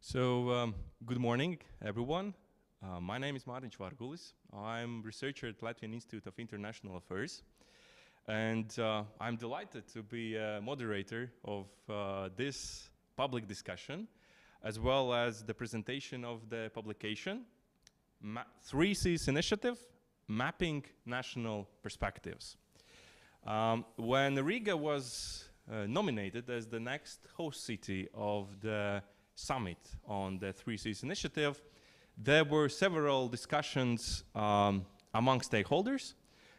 Good morning, everyone. My name is Mārtiņš Vargulis. I'm researcher at Latvian Institute of International Affairs. And I'm delighted to be a moderator of this public discussion, as well as the presentation of the publication, 3Cs Initiative, Mapping National Perspectives. When Riga was nominated as the next host city of the summit on the 3Cs Initiative, there were several discussions among stakeholders,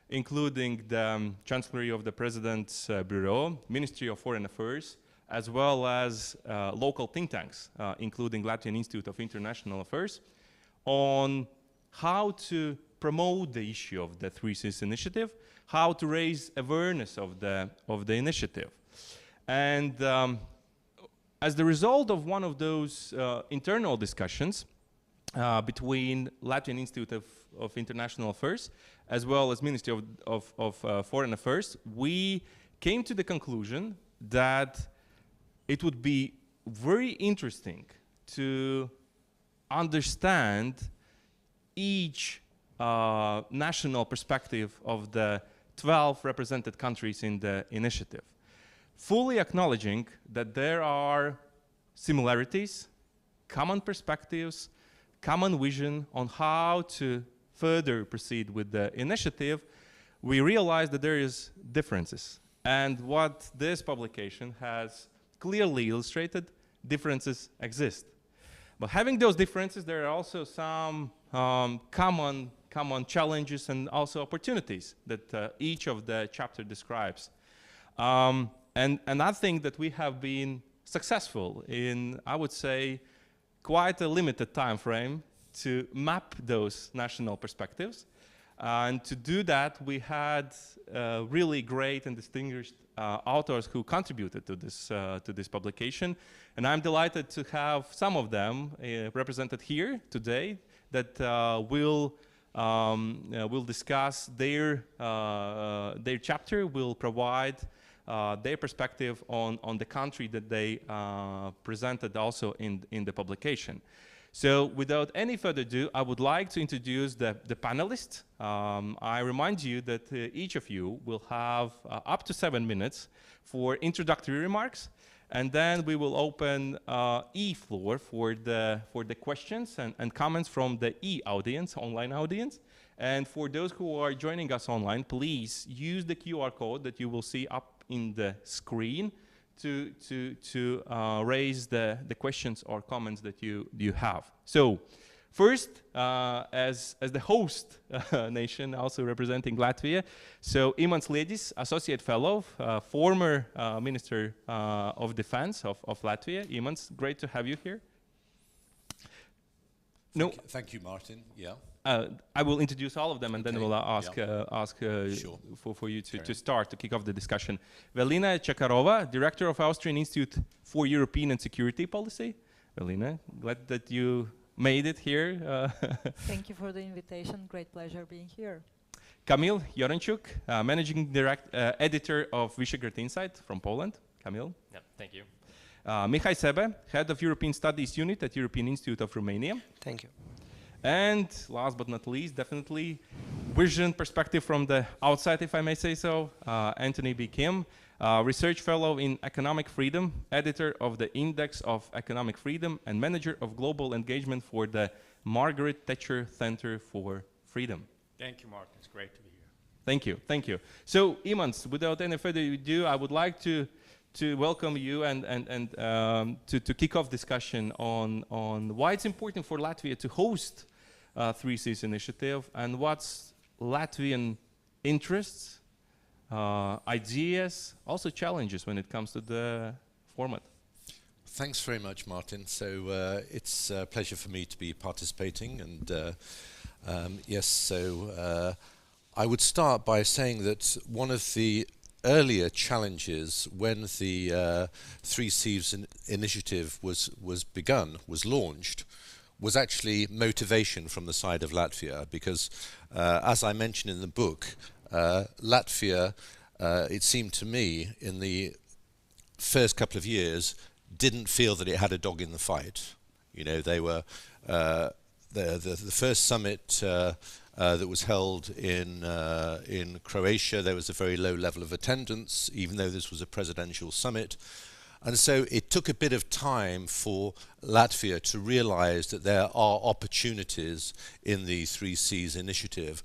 including the Chancellery of the President's Bureau, Ministry of Foreign Affairs, as well as local think tanks, including Latvian Institute of International Affairs, on how to promote the issue of the 3Cs Initiative, how to raise awareness of the initiative. And as the result of one of those internal discussions between Latvian Institute of International Affairs as well as Ministry of Foreign Affairs, we came to the conclusion that it would be very interesting to understand each national perspective of the 12 represented countries in the initiative, fully acknowledging that there are similarities, common perspectives, common vision on how to further proceed with the initiative. We realize that there is differences. And what this publication has clearly illustrated, differences exist. But having those differences, there are also some common challenges and also opportunities that each of the chapter describes. And I think that we have been successful in, I would say, quite a limited time frame to map those national perspectives. And to do that, we had really great and distinguished authors who contributed to this publication. And I'm delighted to have some of them represented here today that will discuss their chapter, will provide their perspective on the country that they presented also in the publication. So without any further ado, I would like to introduce the panelists. I remind you that each of you will have up to 7 minutes for introductory remarks, and then we will open e-floor for the questions and comments from the e-audience, online audience. And for those who are joining us online, please use the QR code that you will see up in the screen to raise the questions or comments that you have. So first, as the host nation, also representing Latvia, so Imants Liedis, Associate Fellow, former Minister of Defense of Latvia. Imants, great to have you here. Thank you, Martin. Yeah. I will introduce all of them, and then we'll ask Sure. for you to start to kick off the discussion. Velina Chakarova, Director of Austrian Institute for European and Security Policy. Velina, glad that you made it here. Thank you for the invitation. Great pleasure being here. Kamil Joranchuk, Managing Editor of Visegrad Insight from Poland. Kamil. Yeah, thank you. Mihai Sebe, Head of European Studies Unit at European Institute of Romania. Thank you. And last but not least, definitely, vision perspective from the outside, if I may say so, Anthony B. Kim, Research Fellow in Economic Freedom, Editor of the Index of Economic Freedom, and Manager of Global Engagement for the Margaret Thatcher Center for Freedom. Thank you, Martin. It's great to be here. Thank you, thank you. So, Imants, without any further ado, I would like to welcome you and to kick off discussion on why it's important for Latvia to host 3Cs Initiative and what's Latvian interests, ideas, also challenges when it comes to the format. Thanks very much, Martin. So it's a pleasure for me to be participating. And yes, so I would start by saying that one of the earlier challenges when the 3Cs Initiative was launched, was actually motivation from the side of Latvia, because as I mentioned in the book, Latvia, it seemed to me, in the first couple of years, didn't feel that it had a dog in the fight. You know, they were the first summit that was held in Croatia. There was a very low level of attendance, even though this was a presidential summit. And so it took a bit of time for Latvia to realize that there are opportunities in the Three Seas initiative.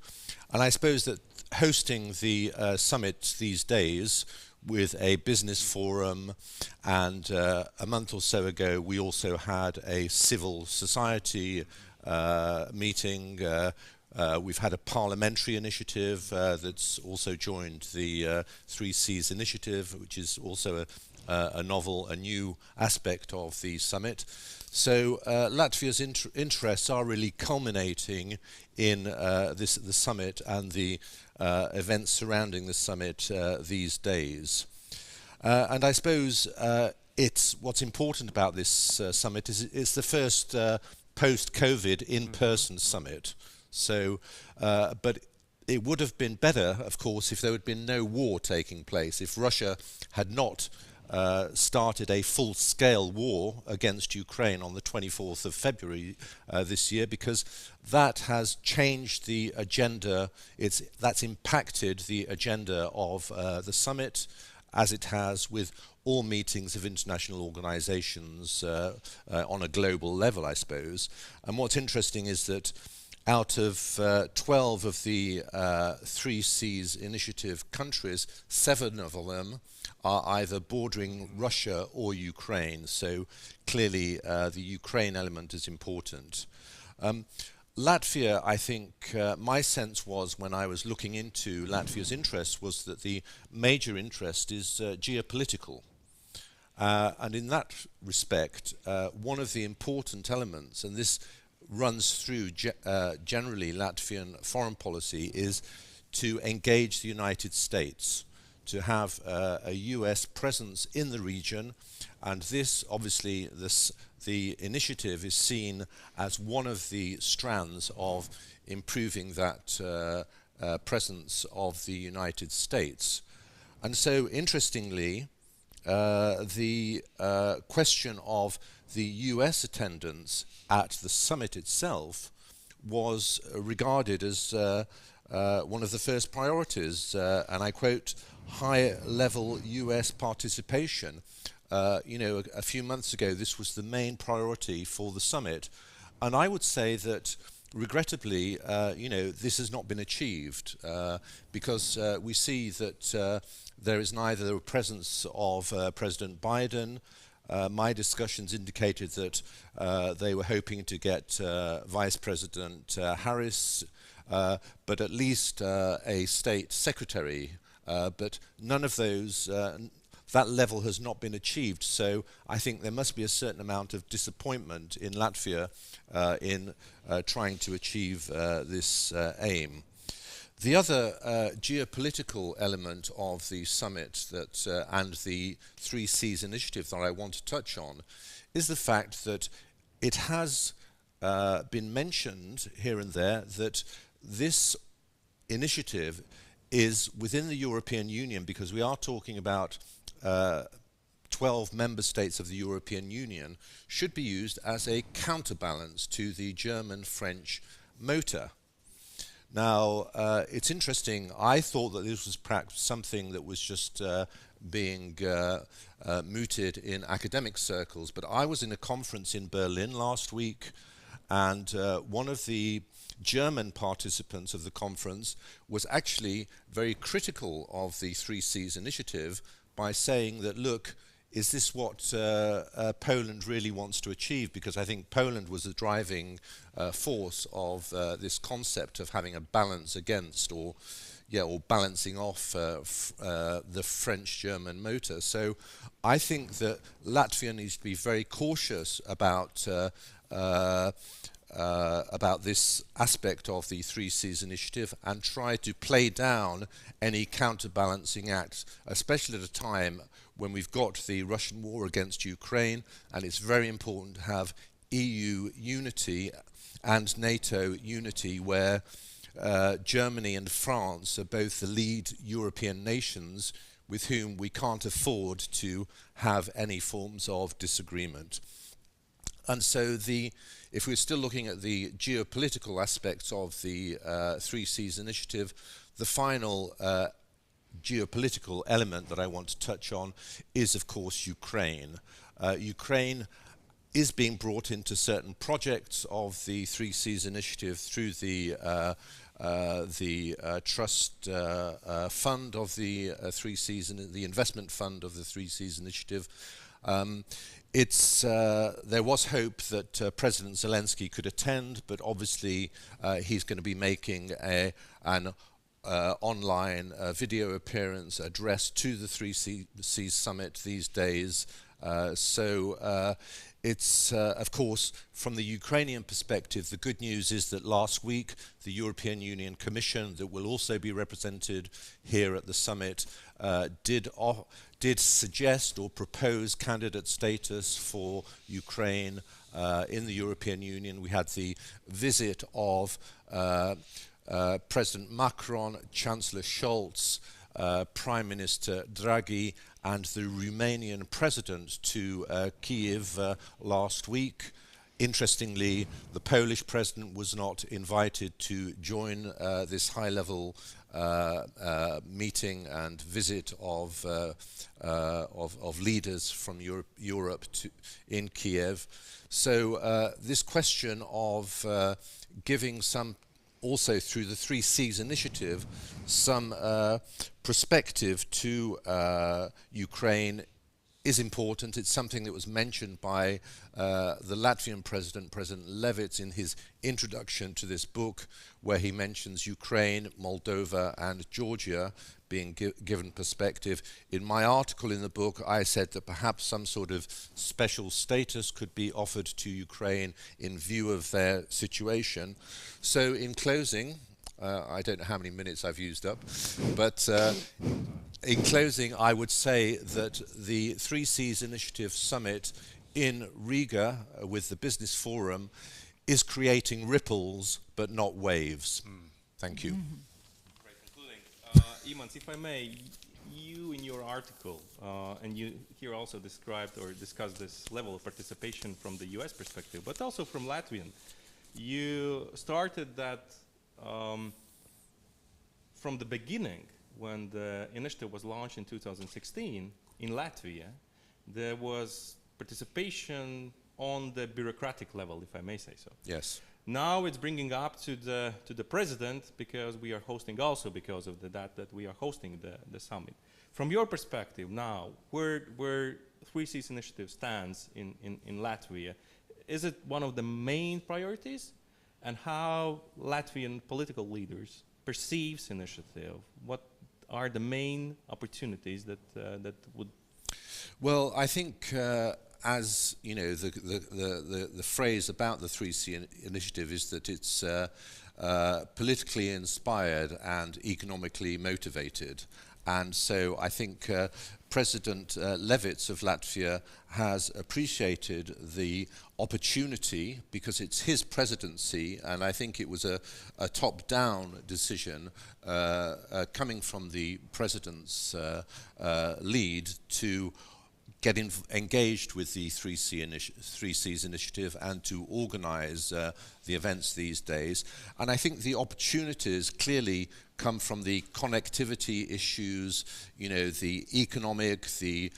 And I suppose that hosting the summit these days with a business forum, and a month or so ago we also had a civil society meeting. We've had a parliamentary initiative that's also joined the Three Seas initiative, which is also a novel, a new aspect of the summit. So Latvia's interests are really culminating in the summit and the events surrounding the summit these days. And I suppose what's important about this summit is it's the first post-COVID in-person summit. So, but it would have been better, of course, if there had been no war taking place, if Russia had not started a full-scale war against Ukraine on the 24th of February this year, because that has changed the agenda. That's impacted the agenda of the summit, as it has with all meetings of international organizations on a global level, I suppose. And what's interesting is that out of 12 of the Three Seas initiative countries, 7 of them are either bordering Russia or Ukraine. So clearly the Ukraine element is important. Latvia, I think, my sense was when I was looking into Latvia's interests was that the major interest is geopolitical. And in that respect, one of the important elements, and this runs through generally Latvian foreign policy, is to engage the United States, to have a US presence in the region. And this, obviously, the initiative is seen as one of the strands of improving that presence of the United States. And so, interestingly, the question of the US attendance at the summit itself was regarded as one of the first priorities, and I quote, high-level US participation. You know, a few months ago this was the main priority for the summit, and I would say that regrettably, you know, this has not been achieved because we see that there is neither a presence of President Biden. My discussions indicated that they were hoping to get Vice President Harris, but at least a state secretary. But none of those, that level has not been achieved. So I think there must be a certain amount of disappointment in Latvia in trying to achieve this aim. The other geopolitical element of the summit that and the Three Seas initiative that I want to touch on is the fact that it has been mentioned here and there that this initiative is within the European Union, because we are talking about 12 member states of the European Union, should be used as a counterbalance to the German-French motor. Now, it's interesting, I thought that this was perhaps something that was just being mooted in academic circles, but I was in a conference in Berlin last week, and one of the German participants of the conference was actually very critical of the Three Seas initiative by saying that, look, is this what Poland really wants to achieve? Because I think Poland was the driving force of this concept of having a balance against, or balancing off the French-German motor. So I think that Latvia needs to be very cautious about this aspect of the Three Seas initiative and try to play down any counterbalancing acts, especially at a time when we've got the Russian war against Ukraine, and it's very important to have EU unity and NATO unity, where Germany and France are both the lead European nations with whom we can't afford to have any forms of disagreement. And so if we're still looking at the geopolitical aspects of the Three Seas Initiative, the final geopolitical element that I want to touch on is, of course, Ukraine. Ukraine is being brought into certain projects of the Three Seas Initiative through the trust fund of the Three Seas, the investment fund of the Three Seas Initiative. There was hope that President Zelensky could attend, but obviously he's going to be making an online video appearance address to the Three Seas Summit these days. It's, of course, from the Ukrainian perspective, the good news is that last week the European Union Commission, that will also be represented here at the summit, did suggest or propose candidate status for Ukraine in the European Union. We had the visit of President Macron, Chancellor Scholz, Prime Minister Draghi, and the Romanian President to Kiev last week. Interestingly, the Polish President was not invited to join this high-level meeting and visit of leaders from Europe in Kiev. So this question of giving some, also through the Three Seas Initiative, some perspective to Ukraine is important. It's something that was mentioned by the Latvian President, President Levits, in his introduction to this book, where he mentions Ukraine, Moldova and Georgia being given perspective. In my article in the book, I said that perhaps some sort of special status could be offered to Ukraine in view of their situation. So in closing, I don't know how many minutes I've used up, but in closing, I would say that the Three Seas Initiative Summit in Riga with the Business Forum is creating ripples, but not waves. Thank you. Great concluding. Imants, if I may, you in your article, and you here also described or discussed this level of participation from the US perspective, but also from Latvian. You started that from the beginning, when the initiative was launched in 2016 in Latvia, there was participation on the bureaucratic level, if I may say so. Yes. Now it's bringing up to the president, because we are hosting also because of that we are hosting the summit. From your perspective now, where Three Seas Initiative stands in Latvia, is it one of the main priorities? And how Latvian political leaders perceives initiative? What are the main opportunities that would? Well, I think as you know, the phrase about the Three Seas Initiative is that it's politically inspired and economically motivated. And so I think President Levits of Latvia has appreciated the opportunity, because it's his presidency, and I think it was a top-down decision coming from the president's lead to get engaged with the Three Seas Initiative and to organize the events these days. And I think the opportunities clearly come from the connectivity issues, you know, the economic, the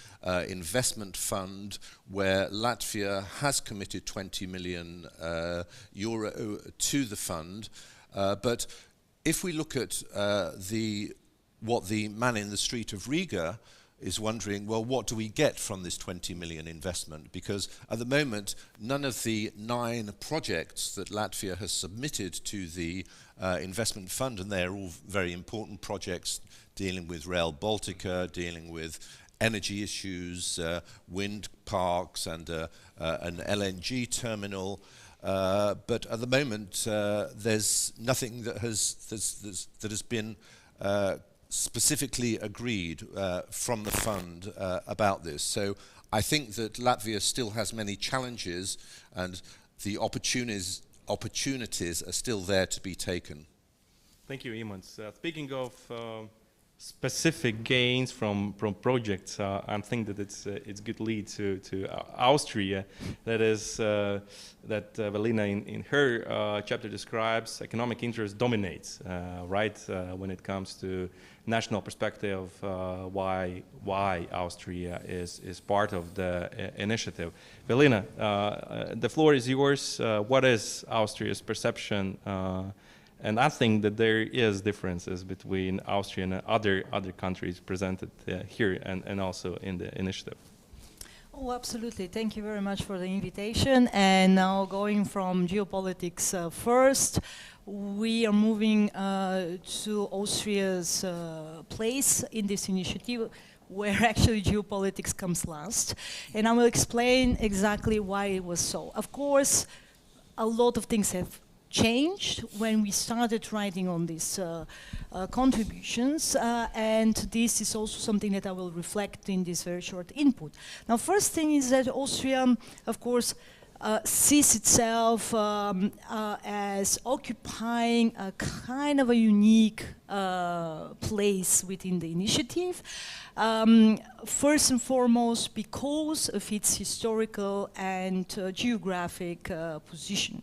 investment fund, where Latvia has committed 20 million euro to the fund. But if we look at what the man in the street of Riga is wondering, well, what do we get from this 20 million investment? Because at the moment, none of the 9 projects that Latvia has submitted to the investment fund, and they're all very important projects dealing with Rail Baltica, dealing with energy issues, wind parks, and an LNG terminal. But at the moment, there's nothing that has been specifically agreed from the fund about this. So I think that Latvia still has many challenges, and the opportunities are still there to be taken. Thank you, Imants. Speaking of specific gains from projects, I think that it's good lead to Austria. That is that Velina in her chapter describes economic interest dominates, right? When it comes to national perspective, why Austria is part of the initiative. Velina, the floor is yours. What is Austria's perception? And I think that there is differences between Austria and other countries presented here and also in the initiative. Oh, absolutely. Thank you very much for the invitation. And now going from geopolitics first, we are moving to Austria's place in this initiative, where actually geopolitics comes last. And I will explain exactly why it was so. Of course, a lot of things have changed when we started writing on these contributions, and this is also something that I will reflect in this very short input. Now, first thing is that Austria, of course, sees itself as occupying a kind of a unique place within the initiative. First and foremost, because of its historical and geographic position.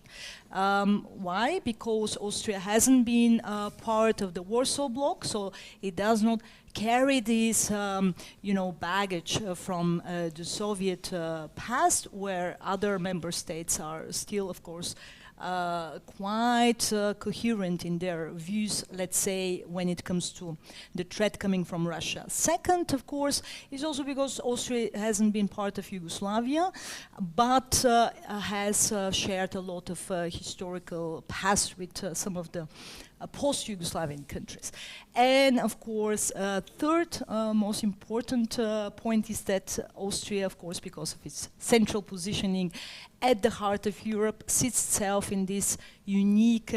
Why? Because Austria hasn't been part of the Warsaw Bloc, so it does not carry this, baggage from the Soviet past, where other member states are still, of course, quite coherent in their views, let's say, when it comes to the threat coming from Russia. Second, of course, is also because Austria hasn't been part of Yugoslavia, but has shared a lot of historical past with some of the post-Yugoslavian countries. And of course, third most important point is that Austria, of course, because of its central positioning at the heart of Europe, sits itself in this unique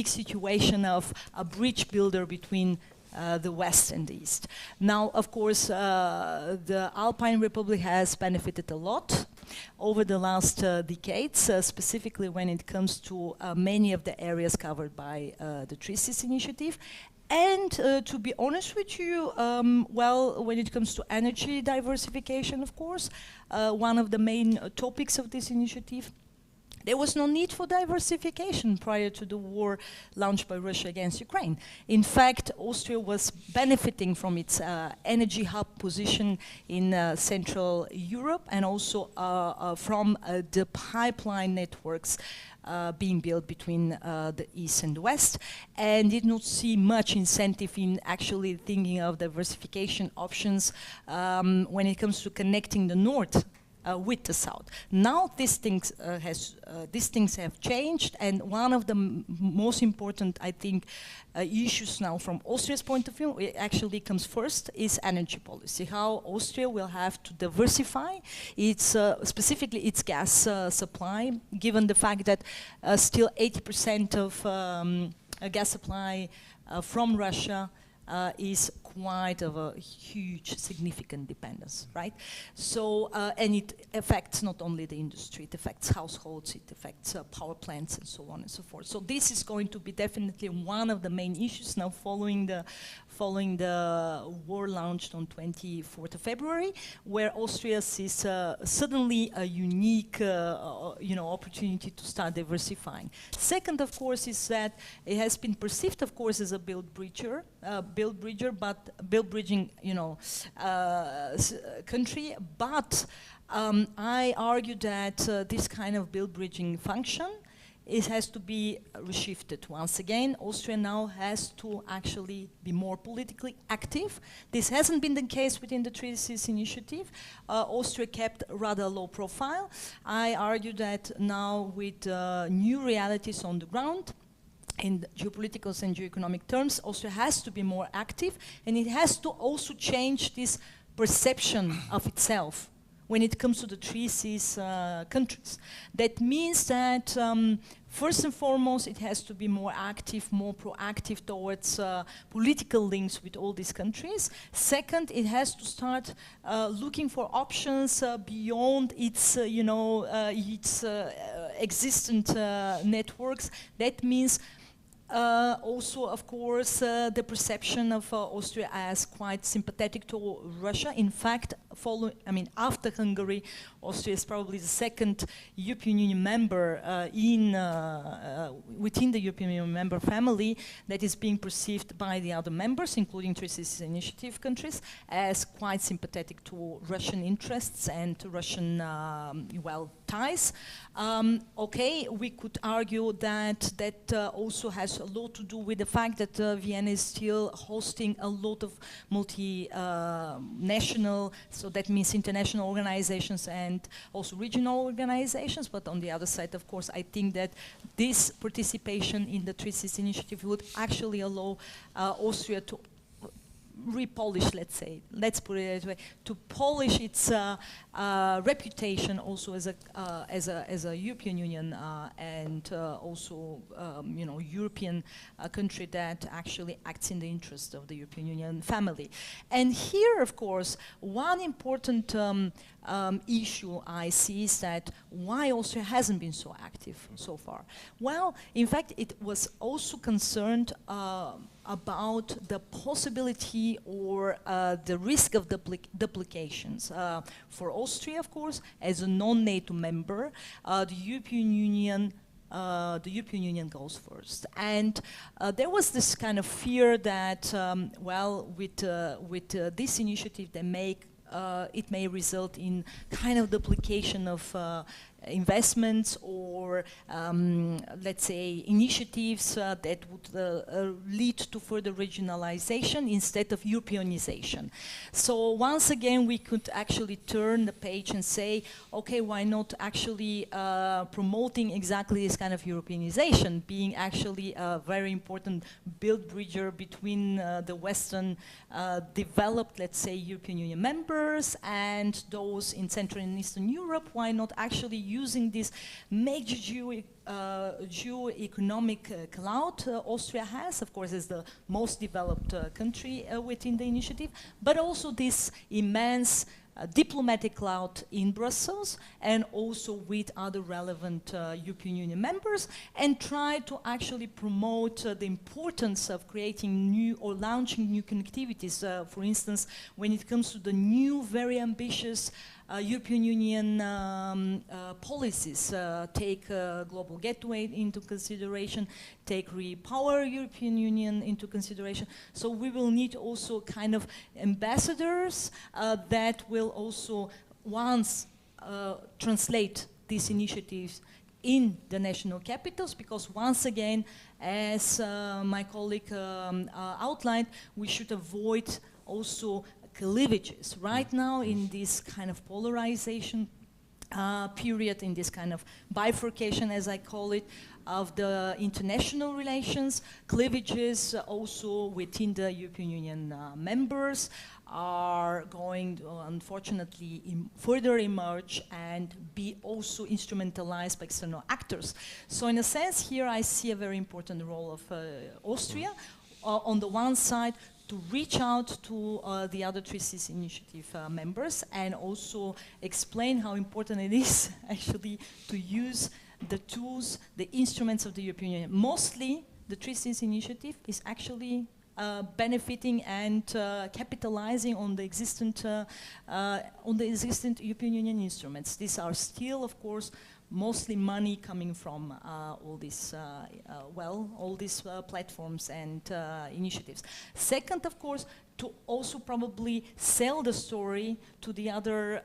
situation of a bridge builder between the West and the East. Now, of course, the Alpine Republic has benefited a lot over the last decades, specifically when it comes to many of the areas covered by the TRISIS initiative. And to be honest with you, well, when it comes to energy diversification, of course, one of the main topics of this initiative, there was no need for diversification prior to the war launched by Russia against Ukraine. In fact, Austria was benefiting from its energy hub position in Central Europe, and also from the pipeline networks being built between the East and the West, and did not see much incentive in actually thinking of diversification options when it comes to connecting the North with the South. Now these things have changed, and one of the most important, I think, issues now from Austria's point of view, it actually comes first, is energy policy. How Austria will have to diversify its, specifically its gas supply, given the fact that still 80% of gas supply from Russia is quite of a huge, significant dependence, right? So, and it affects not only the industry, it affects households, it affects power plants, and so on and so forth. So this is going to be definitely one of the main issues now following the war launched on 24th of February, where Austria sees suddenly a unique, opportunity to start diversifying. Second, of course, is that it has been perceived, of course, as a build-bridging, country, but I argue that this kind of build-bridging function, it has to be reshifted. Once again, Austria now has to actually be more politically active. This hasn't been the case within the TRISIS initiative. Austria kept rather low profile. I argue that now with new realities on the ground, in geopolitical and geoeconomic terms, Austria has to be more active, and it has to also change this perception of itself when it comes to the TRISIS countries. That means that first and foremost, it has to be more active, more proactive towards political links with all these countries. Second, it has to start looking for options beyond its, existent networks. That means Also, of course, the perception of Austria as quite sympathetic to Russia. In fact, after Hungary, Austria is probably the second European Union member within the European Union member family that is being perceived by the other members, including Three Cities Initiative countries, as quite sympathetic to Russian interests and to Russian, ties. Okay, we could argue that also has a lot to do with the fact that Vienna is still hosting a lot of multinational, so that means international organizations and also regional organizations. But on the other side, of course, I think that this participation in the Three Cities Initiative would actually allow Austria to repolish, let's put it that way, to polish its reputation also as a European Union and also European country that actually acts in the interest of the European Union family. And here, of course, one important issue I see is that why Austria hasn't been so active so far. Well, in fact, it was also concerned about the possibility or the risk of duplications. For Austria, of course, as a non-NATO member, the European Union goes first. And there was this kind of fear that, with this initiative, it may result in kind of duplication of investments or, let's say, initiatives that would lead to further regionalization instead of Europeanization. So once again, we could actually turn the page and say, okay, why not actually promoting exactly this kind of Europeanization, being actually a very important build-bridger between the Western developed, let's say, European Union members and those in Central and Eastern Europe. Why not actually using this major geo-economic clout Austria has, of course, as the most developed country within the initiative, but also this immense diplomatic clout in Brussels and also with other relevant European Union members, and try to actually promote the importance of creating new or launching new connectivities. For instance, when it comes to the new, very ambitious European Union policies, take Global Gateway into consideration, take Repower European Union into consideration. So we will need also kind of ambassadors that will also once translate these initiatives in the national capitals, because once again, as my colleague outlined, we should avoid also cleavages. Right now, in this kind of polarization period, in this kind of bifurcation, as I call it, of the international relations, cleavages also within the European Union members are going to, unfortunately, further emerge and be also instrumentalized by external actors. So in a sense, here I see a very important role of Austria. On the one side, to reach out to the other Three Cities Initiative members and also explain how important it is actually to use the tools, the instruments of the European Union. Mostly, the Three Cities Initiative is actually benefiting and capitalizing on the existent European Union instruments. These are still, of course, mostly money coming from all these platforms and initiatives. Second, of course, to also probably sell the story to the other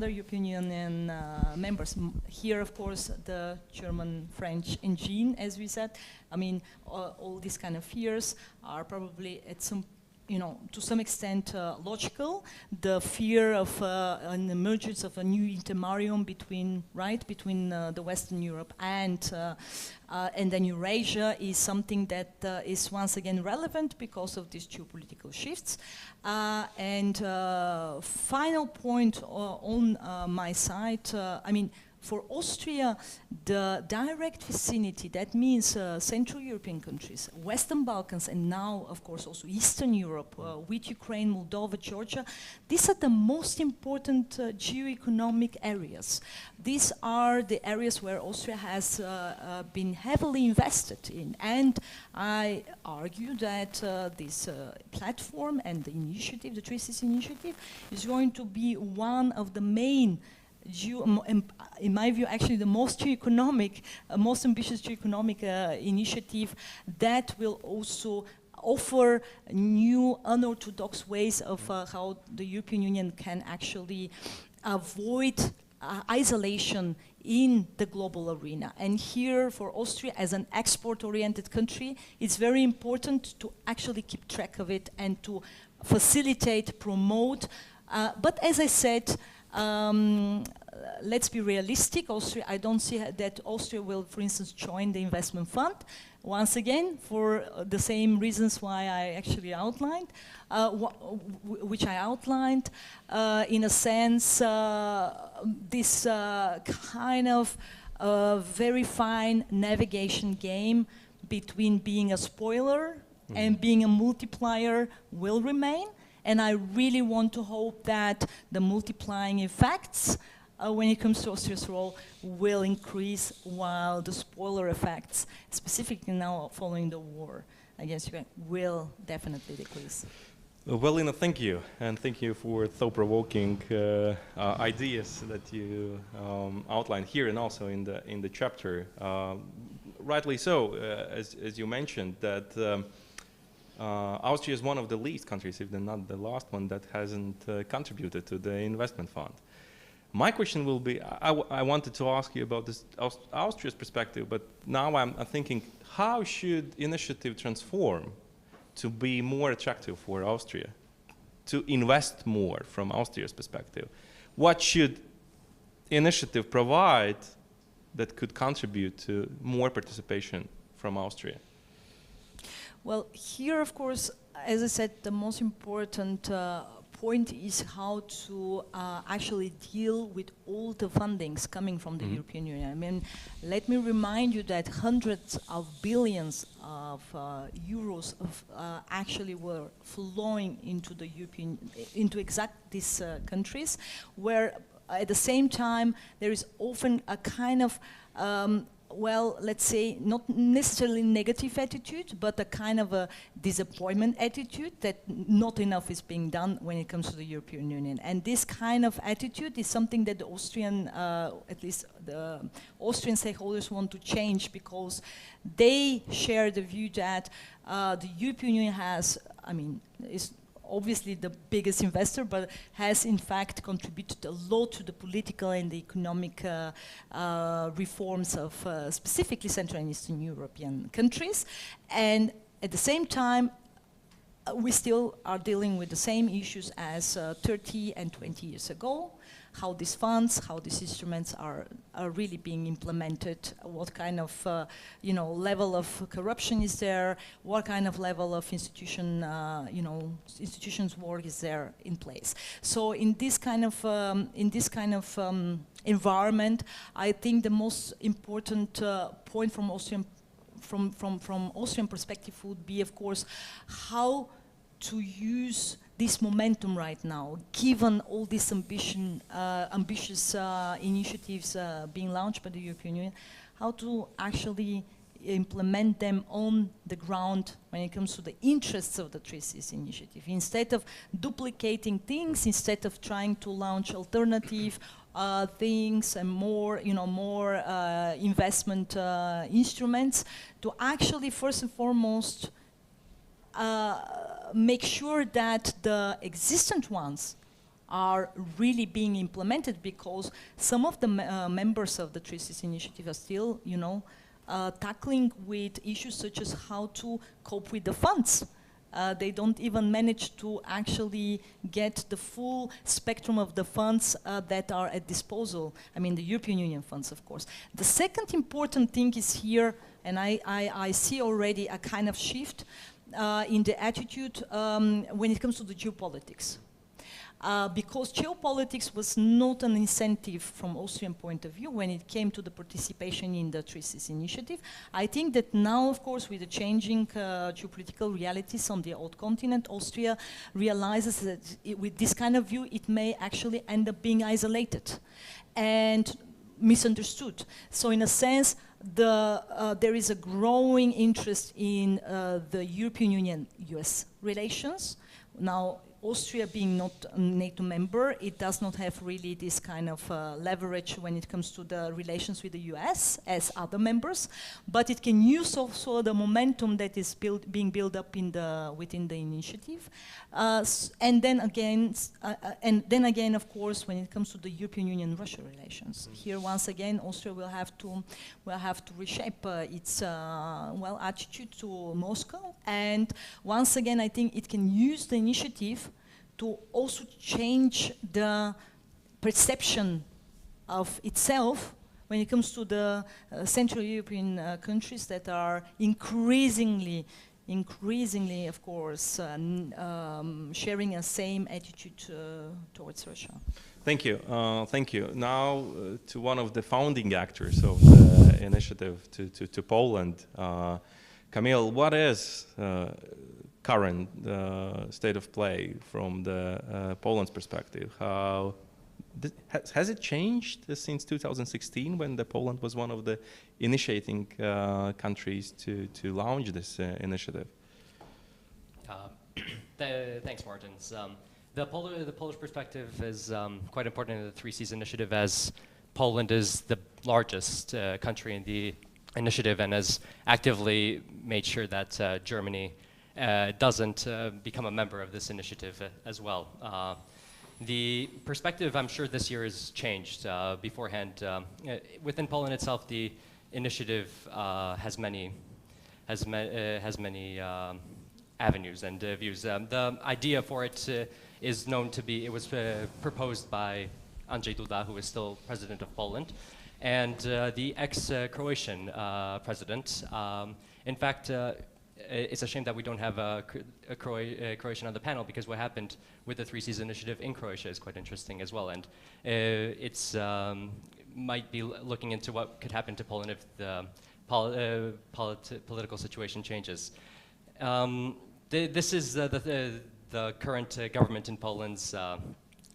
European Union members. Here, of course, the German-French engine, as we said. I mean, all these kind of fears are probably at some, to some extent logical. The fear of an emergence of a new intermarium between the Western Europe and then Eurasia is something that is once again relevant because of these geopolitical shifts. And final point on my side, I mean, For Austria, the direct vicinity, that means Central European countries, Western Balkans, and now, of course, also Eastern Europe, with Ukraine, Moldova, Georgia, these are the most important geo-economic areas. These are the areas where Austria has been heavily invested in. And I argue that this platform and the initiative, the Treaties Initiative, is going to be one of the main in my view, actually the most geo-economic, most ambitious geo-economic initiative that will also offer new unorthodox ways of how the European Union can actually avoid isolation in the global arena. And here for Austria, as an export-oriented country, it's very important to actually keep track of it and to facilitate, promote. But as I said, let's be realistic. I don't see that Austria will, for instance, join the investment fund. Once again, for the same reasons why I actually outlined, which I outlined, in a sense, this kind of very fine navigation game between being a spoiler and being a multiplier will remain. And I really want to hope that the multiplying effects when it comes to Austria's role will increase, while the spoiler effects, specifically now following the war against Ukraine, will definitely decrease. Well, Lina, thank you. And thank you for thought-provoking ideas that you outlined here and also in the chapter. Rightly so, as you mentioned, that Austria is one of the least countries, if not the last one, that hasn't contributed to the investment fund. My question will be, I wanted to ask you about this Austria's perspective, but now I'm thinking, how should initiative transform to be more attractive for Austria, to invest more from Austria's perspective? What should initiative provide that could contribute to more participation from Austria? Well, here, of course, as I said, the most important point is how to actually deal with all the fundings coming from the European Union. I mean, let me remind you that hundreds of billions of euros actually were flowing into the European, into exact these countries, where at the same time there is often a kind of well, let's say, not necessarily negative attitude, but a kind of a disappointment attitude that not enough is being done when it comes to the European Union. And this kind of attitude is something that the Austrian, at least the Austrian stakeholders want to change, because they share the view that the European Union has, I mean, is obviously the biggest investor, but has in fact contributed a lot to the political and the economic reforms of specifically Central and Eastern European countries. And at the same time, we still are dealing with the same issues as 30 and 20 years ago. How these funds, how these instruments are really being implemented, what kind of level of corruption is there, what kind of level of institutions work is there in place. So in this kind of environment, I think the most important point from Austrian perspective would be, of course, how to use this momentum right now, given all these ambitious initiatives being launched by the European Union, how to actually implement them on the ground when it comes to the interests of the Treaties Initiative. Instead of duplicating things, instead of trying to launch alternative things and more investment instruments, to actually first and foremost make sure that the existent ones are really being implemented, because some of the members of the Treaties Initiative are still, tackling with issues such as how to cope with the funds. They don't even manage to actually get the full spectrum of the funds that are at disposal. I mean, the European Union funds, of course. The second important thing is here, and I see already a kind of shift in the attitude when it comes to the geopolitics. because geopolitics was not an incentive from Austrian point of view when it came to the participation in the Three Seas initiative. I think that now, of course, with the changing geopolitical realities on the old continent, Austria realizes that with this kind of view, it may actually end up being isolated and misunderstood. So in a sense, there is a growing interest in the European Union-US relations. Now, Austria being not a NATO member, it does not have really this kind of leverage when it comes to the relations with the US as other members, but it can use also the momentum that is being built up within the initiative. And then again, of course, when it comes to the European Union-Russia relations, here once again, Austria will have to reshape its attitude to Moscow. And once again, I think it can use the initiative to also change the perception of itself when it comes to the Central European countries that are increasingly, of course, sharing a same attitude towards Russia. Thank you. Thank you. Now to one of the founding actors of the initiative to Poland. Camille, what is current state of play from the Poland's perspective? Has it changed since 2016 when Poland was one of the initiating countries to launch this initiative? Thanks, Martin. The Polish perspective is quite important in the Three Seas initiative, as Poland is the largest country in the initiative and has actively made sure that Germany doesn't become a member of this initiative as well. The perspective, I'm sure, this year has changed. Beforehand, within Poland itself, the initiative has many avenues and views. The idea for it is known to be, it was proposed by Andrzej Duda, who is still president of Poland, and the ex-Croatian president. In fact, it's a shame that we don't have a Croatian on the panel, because what happened with the Three Seas initiative in Croatia is quite interesting as well, and it's might be looking into what could happen to Poland if the political situation changes. This is the current government in Poland's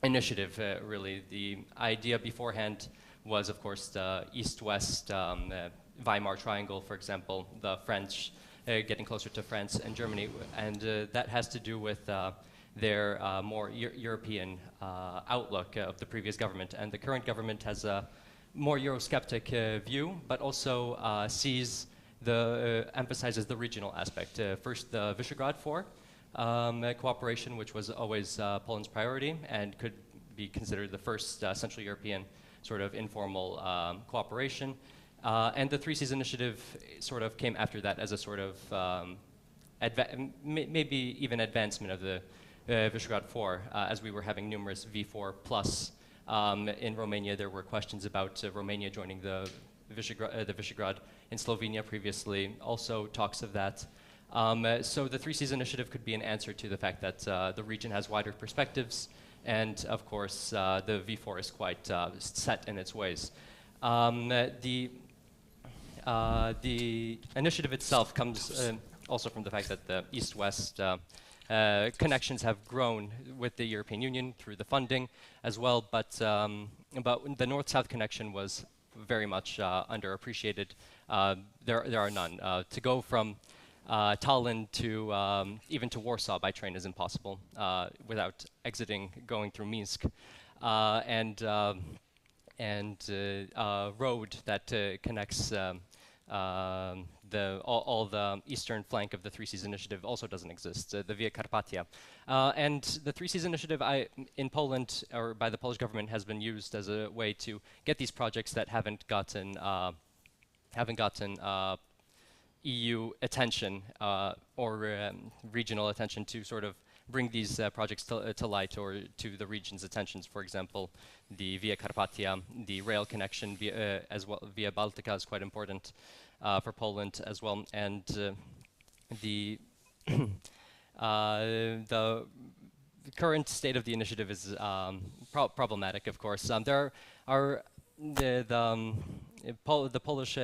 initiative, really. The idea beforehand was, of course, the East-West Weimar Triangle, for example, the French getting closer to France and Germany, and that has to do with their more European outlook of the previous government. And the current government has a more Eurosceptic view, but also emphasizes the regional aspect. First, the Visegrad 4 cooperation, which was always Poland's priority and could be considered the first Central European sort of informal cooperation. And the Three Seas initiative sort of came after that as a sort of maybe even advancement of the Visegrad 4, as we were having numerous V4 plus. In Romania, there were questions about Romania joining the Visegrad. In Slovenia previously, also talks of that. So the Three Seas initiative could be an answer to the fact that the region has wider perspectives, and of course the V4 is quite set in its ways. The initiative itself comes also from the fact that the East-West connections have grown with the European Union through the funding as well, but the North-South connection was very much underappreciated. There are none. To go from Tallinn to even to Warsaw by train is impossible without going through Minsk, and a road that connects all the eastern flank of the Three Seas initiative also doesn't exist, the Via Carpatia. And the Three Seas initiative in Poland, or by the Polish government, has been used as a way to get these projects that haven't gotten EU attention or regional attention, to sort of bring these projects to light, or to the region's attentions. For example, the Via Carpatia, the rail connection as well, Via Baltica is quite important for Poland as well, and the the current state of the initiative is problematic, of course. There are the Polish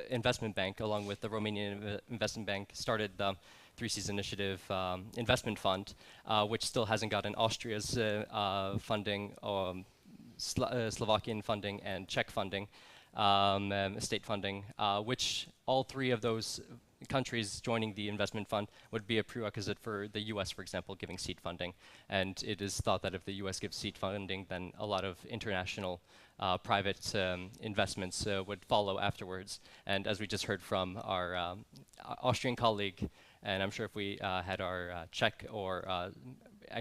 Investment Bank, along with the Romanian Investment Bank, started the Three Seas Initiative Investment Fund, which still hasn't gotten Austria's funding, Slovakian funding, and Czech funding, state funding, which all three of those countries joining the investment fund would be a prerequisite for the US, for example, giving seed funding. And it is thought that if the US gives seed funding, then a lot of international private investments would follow afterwards. And as we just heard from our Austrian colleague, and I'm sure if we had our Czech or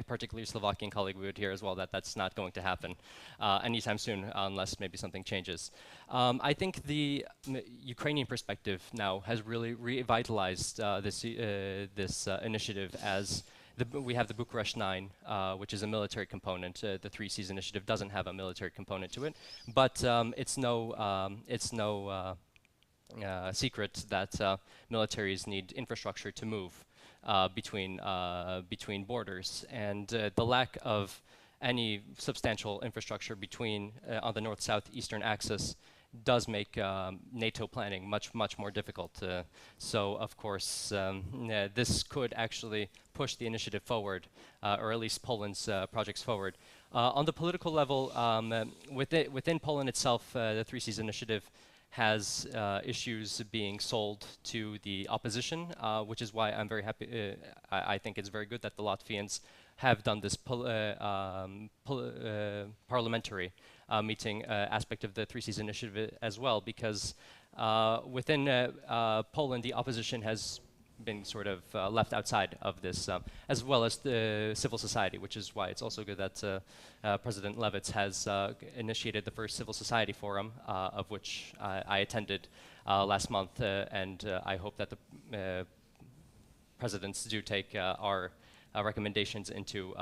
particularly Slovakian colleague, we would hear as well that that's not going to happen anytime soon, unless maybe something changes. I think the Ukrainian perspective now has really revitalized this initiative, as we have the Bucharest 9, which is a military component. The Three Seas Initiative doesn't have a military component to it, but it's no secret that militaries need infrastructure to move between borders, and the lack of any substantial infrastructure between on the north-south eastern axis does make NATO planning much more difficult. So of course this could actually push the initiative forward, or at least Poland's projects forward. On the political level, within Poland itself, the Three Seas Initiative has issues being sold to the opposition, which is why I'm very happy. I think it's very good that the Latvians have done this parliamentary meeting aspect of the Three Seas Initiative as well, because within Poland, the opposition has been sort of left outside of this, as well as the civil society, which is why it's also good that President Levits has initiated the first civil society forum, of which I attended last month, and I hope that the presidents do take our recommendations into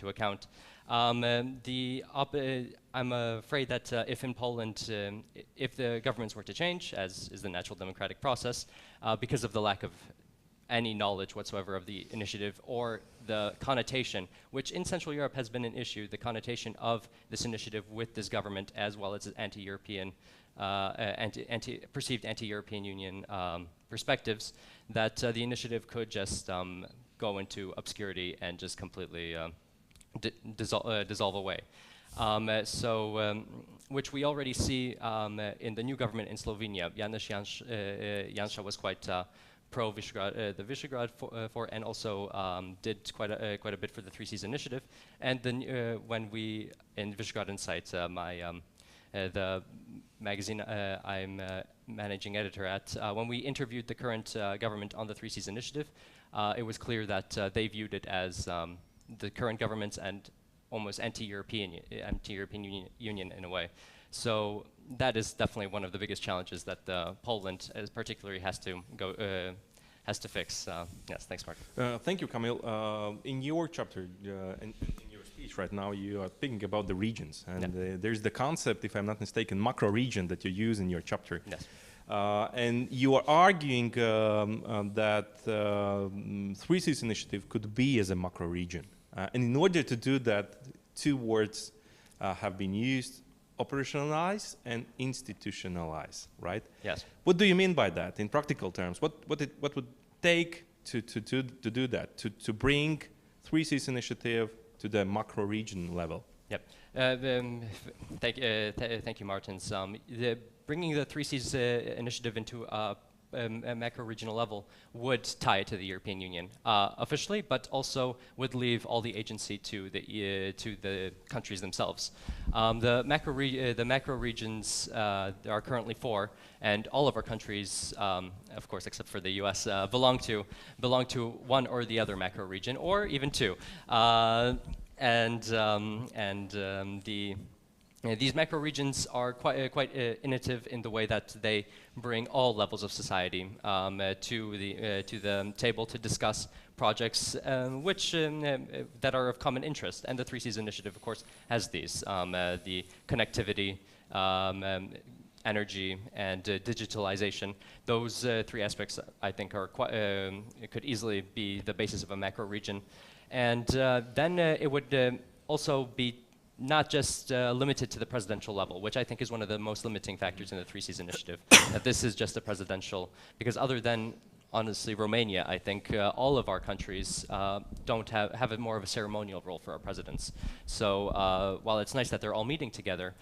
account. I'm afraid that if in Poland, if the governments were to change, as is the natural democratic process, because of the lack of any knowledge whatsoever of the initiative, or the connotation, which in Central Europe has been an issue, the connotation of this initiative with this government, as well as anti-European, perceived anti-European Union perspectives, that the initiative could just go into obscurity and just completely dissolve away. Which we already see in the new government in Slovenia. Janez Janša was quite pro Visegrad, the Visegrad for, and also did quite a bit for the Three Seas Initiative. And then when we in Visegrad Insight, the magazine I'm managing editor at, when we interviewed the current government on the Three Seas Initiative, it was clear that they viewed it as the current government's and almost anti-European Union in a way. So that is definitely one of the biggest challenges that Poland, particularly, has to fix. Yes, thanks, Martin. Thank you, Kamil. In your chapter, in your speech right now, you are thinking about the regions, and there's the concept, if I'm not mistaken, macro region that you use in your chapter. Yes. And you are arguing that Three Seas Initiative could be as a macro region. And in order to do that, two words have been used: operationalize and institutionalize, right? Yes. What do you mean by that in practical terms? What would take to do that, to bring Three Seas Initiative to the macro region level? Yep. Thank you, Martin. Bringing the Three Seas Initiative into a macro-regional level would tie it to the European Union officially, but also would leave all the agency to the countries themselves. The macro regions, there are currently 4, and all of our countries, of course, except for the U.S., belong to one or the other macro region, or even 2. These macro regions are quite innovative in the way that they bring all levels of society to the table to discuss projects that are of common interest. And the Three Seas Initiative, of course, has these: the connectivity, energy, and digitalization. Those 3 aspects, I think, are could easily be the basis of a macro region. And then it would also be not just limited to the presidential level, which I think is one of the most limiting factors in the Three Seas initiative, that this is just a presidential, because other than, honestly, Romania, I think all of our countries don't have a more of a ceremonial role for our presidents. So while it's nice that they're all meeting together,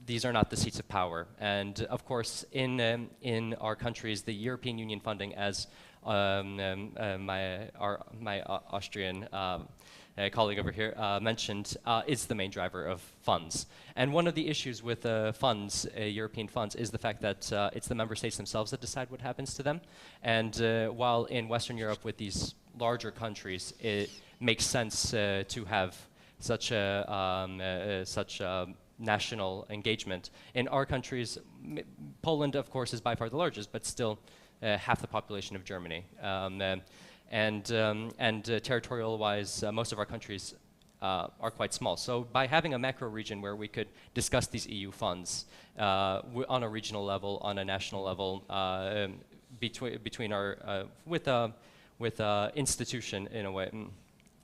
these are not the seats of power. And of course, in our countries, the European Union funding, as my Austrian colleague over here mentioned, is the main driver of funds. And one of the issues with funds, European funds, is the fact that it's the member states themselves that decide what happens to them. And while in Western Europe with these larger countries, it makes sense to have such a national engagement. In our countries, Poland, of course, is by far the largest, but still half the population of Germany. And territorial-wise, most of our countries are quite small. So by having a macro region where we could discuss these EU funds on a regional level, on a national level, between our with institution in a way,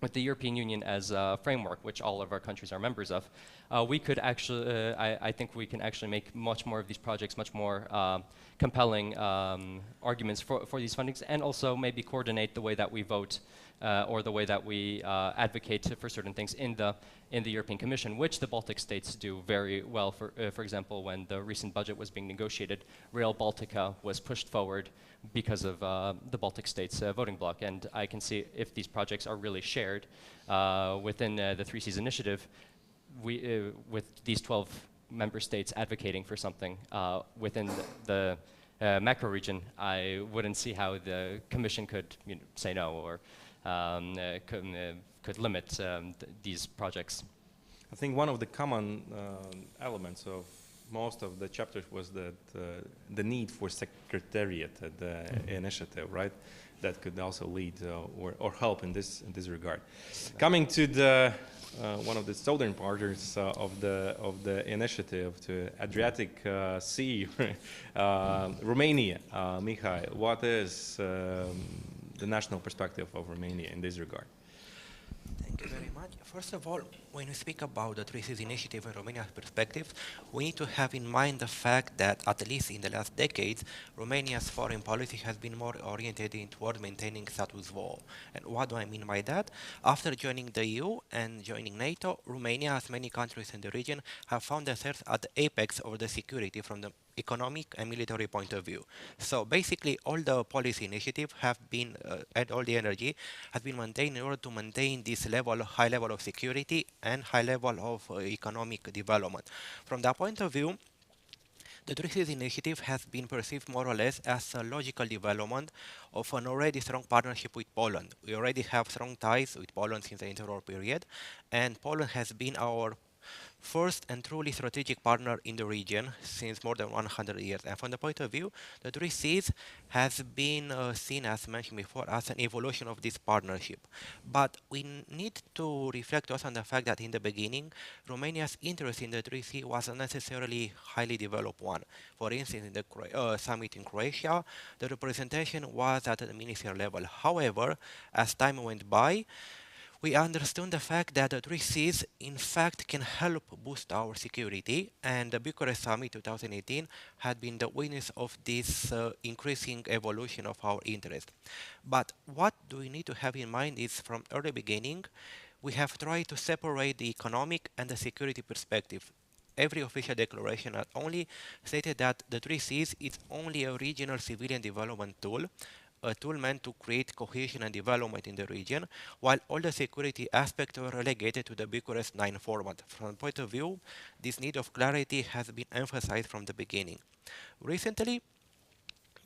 with the European Union as a framework, which all of our countries are members of, we could actually, I think we can actually make much more of these projects, much more compelling arguments for these fundings, and also maybe coordinate the way that we vote or the way that we advocate for certain things in the European Commission, which the Baltic states do very well. For example, when the recent budget was being negotiated, Rail Baltica was pushed forward because of the Baltic states voting bloc. And I can see if these projects are really shared within the Three Seas initiative, with these 12 member states advocating for something within the macro region, I wouldn't see how the Commission could say no or could limit these projects. I think one of the common elements of most of the chapters was that the need for secretariat at the initiative, right? That could also lead or help in this regard. Coming to the one of the southern partners of the initiative, to Adriatic Sea, Romania. Mihai, what is the national perspective of Romania in this regard? Thank you very much. First of all, when we speak about the Three Seas initiative and Romania's perspective, we need to have in mind the fact that, at least in the last decades, Romania's foreign policy has been more oriented toward maintaining status quo. And what do I mean by that? After joining the EU and joining NATO, Romania, as many countries in the region, have found themselves at the apex of the security from the economic and military point of view. So basically all the policy initiatives have been, and all the energy has been maintained in order to maintain this level, high level of security and high level of economic development. From that point of view, the Three Seas initiative has been perceived more or less as a logical development of an already strong partnership with Poland. We already have strong ties with Poland since the interwar period, and Poland has been our first and truly strategic partner in the region since more than 100 years. And from the point of view, the Three Seas has been seen, as mentioned before, as an evolution of this partnership. But we need to reflect also on the fact that in the beginning, Romania's interest in the Three Seas wasn't necessarily highly developed one. For instance, in the summit in Croatia, the representation was at the ministerial level. However, as time went by, we understood the fact that the Three Seas, in fact, can help boost our security, and the Bucharest Summit 2018 had been the witness of this increasing evolution of our interest. But what do we need to have in mind is, from early beginning, we have tried to separate the economic and the security perspective. Every official declaration not only stated that the Three Seas is only a regional civilian development tool, a tool meant to create cohesion and development in the region, while all the security aspects were relegated to the Bucharest 9 format. From the point of view, this need of clarity has been emphasized from the beginning. Recently,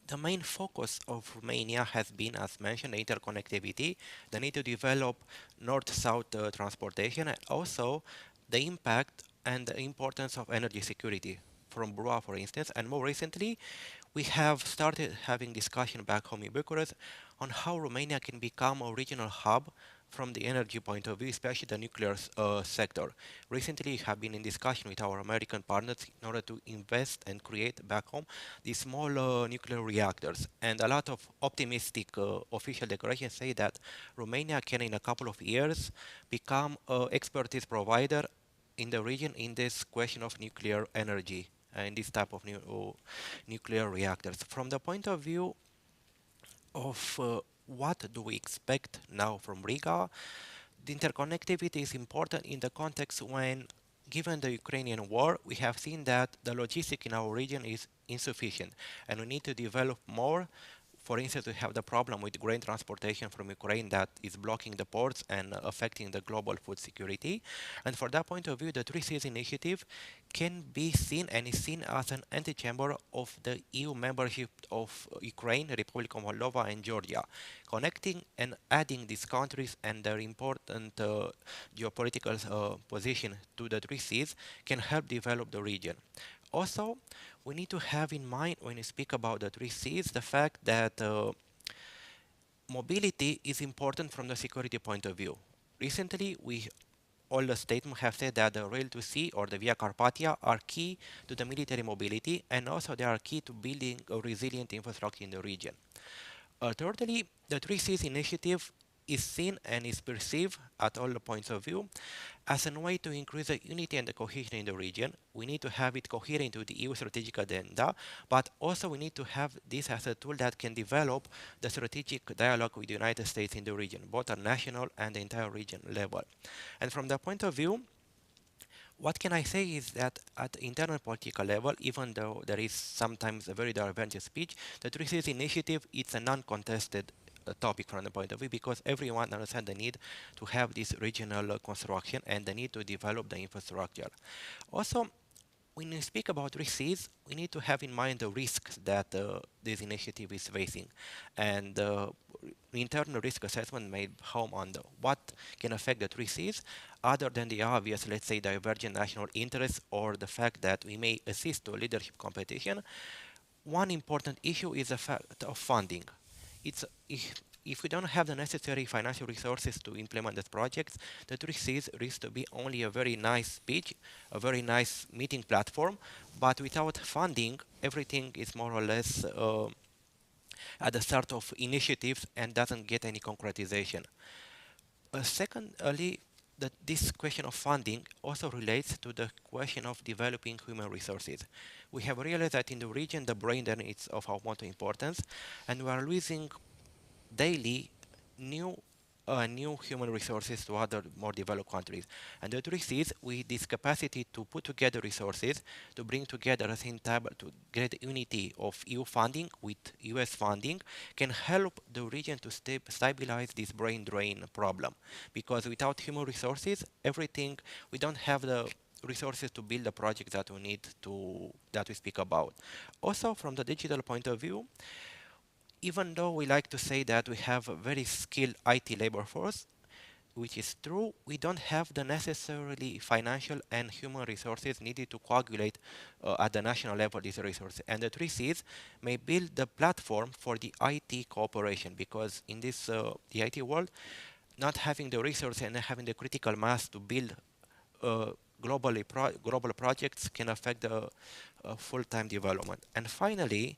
the main focus of Romania has been, as mentioned, the interconnectivity, the need to develop north-south transportation, and also the impact and the importance of energy security. From BRUA, for instance, and more recently, we have started having discussion back home in Bucharest on how Romania can become a regional hub from the energy point of view, especially the nuclear sector. Recently, we have been in discussion with our American partners in order to invest and create back home these small nuclear reactors. And a lot of optimistic official declarations say that Romania can, in a couple of years, become an expertise provider in the region in this question of nuclear energy and this type of nuclear reactors. From the point of view of what do we expect now from Riga, the interconnectivity is important in the context when, given the Ukrainian war, we have seen that the logistic in our region is insufficient and we need to develop more. For instance, we have the problem with grain transportation from Ukraine that is blocking the ports and affecting the global food security. And for that point of view, the Three Seas initiative can be seen and is seen as an antechamber of the EU membership of Ukraine, Republic of Moldova, and Georgia. Connecting and adding these countries and their important geopolitical position to the Three Seas can help develop the region. Also, we need to have in mind when we speak about the Three Seas the fact that mobility is important from the security point of view. Recently, all the statements have said that the rail to sea or the Via Carpathia are key to the military mobility, and also they are key to building a resilient infrastructure in the region. Thirdly, the Three Seas initiative is seen and is perceived at all the points of view as a way to increase the unity and the cohesion in the region. We need to have it coherent to the EU strategic agenda, but also we need to have this as a tool that can develop the strategic dialogue with the United States in the region, both at national and the entire region level. And from that point of view, what can I say is that at the internal political level, even though there is sometimes a very divergent speech, the Three Seas initiative is a non-contested topic from the point of view because everyone understands the need to have this regional construction and the need to develop the infrastructure. Also, when we speak about Three Seas, we need to have in mind the risks that this initiative is facing. And internal risk assessment made home on what can affect the Three Seas, other than the obvious, let's say, divergent national interests or the fact that we may assist to leadership competition. One important issue is the fact of funding. If we don't have the necessary financial resources to implement these projects, the Three Seas risk to be only a very nice speech, a very nice meeting platform, but without funding, everything is more or less at the start of initiatives and doesn't get any concretization. Secondly, this question of funding also relates to the question of developing human resources. We have realized that in the region, the brain drain is of utmost importance, and we are losing daily new human resources to other more developed countries. And the Three Seas, with this capacity to put together resources, to bring together at the same time, to get unity of EU funding with US funding, can help the region to stabilize this brain drain problem. Because without human resources, we don't have the resources to build the projects that we need that we speak about. Also, from the digital point of view, even though we like to say that we have a very skilled IT labor force, which is true, we don't have the necessarily financial and human resources needed to coagulate at the national level these resources. And the Three Seas may build the platform for the IT cooperation, because in this the IT world, not having the resources and having the critical mass to build global projects can affect the full-time development. And finally,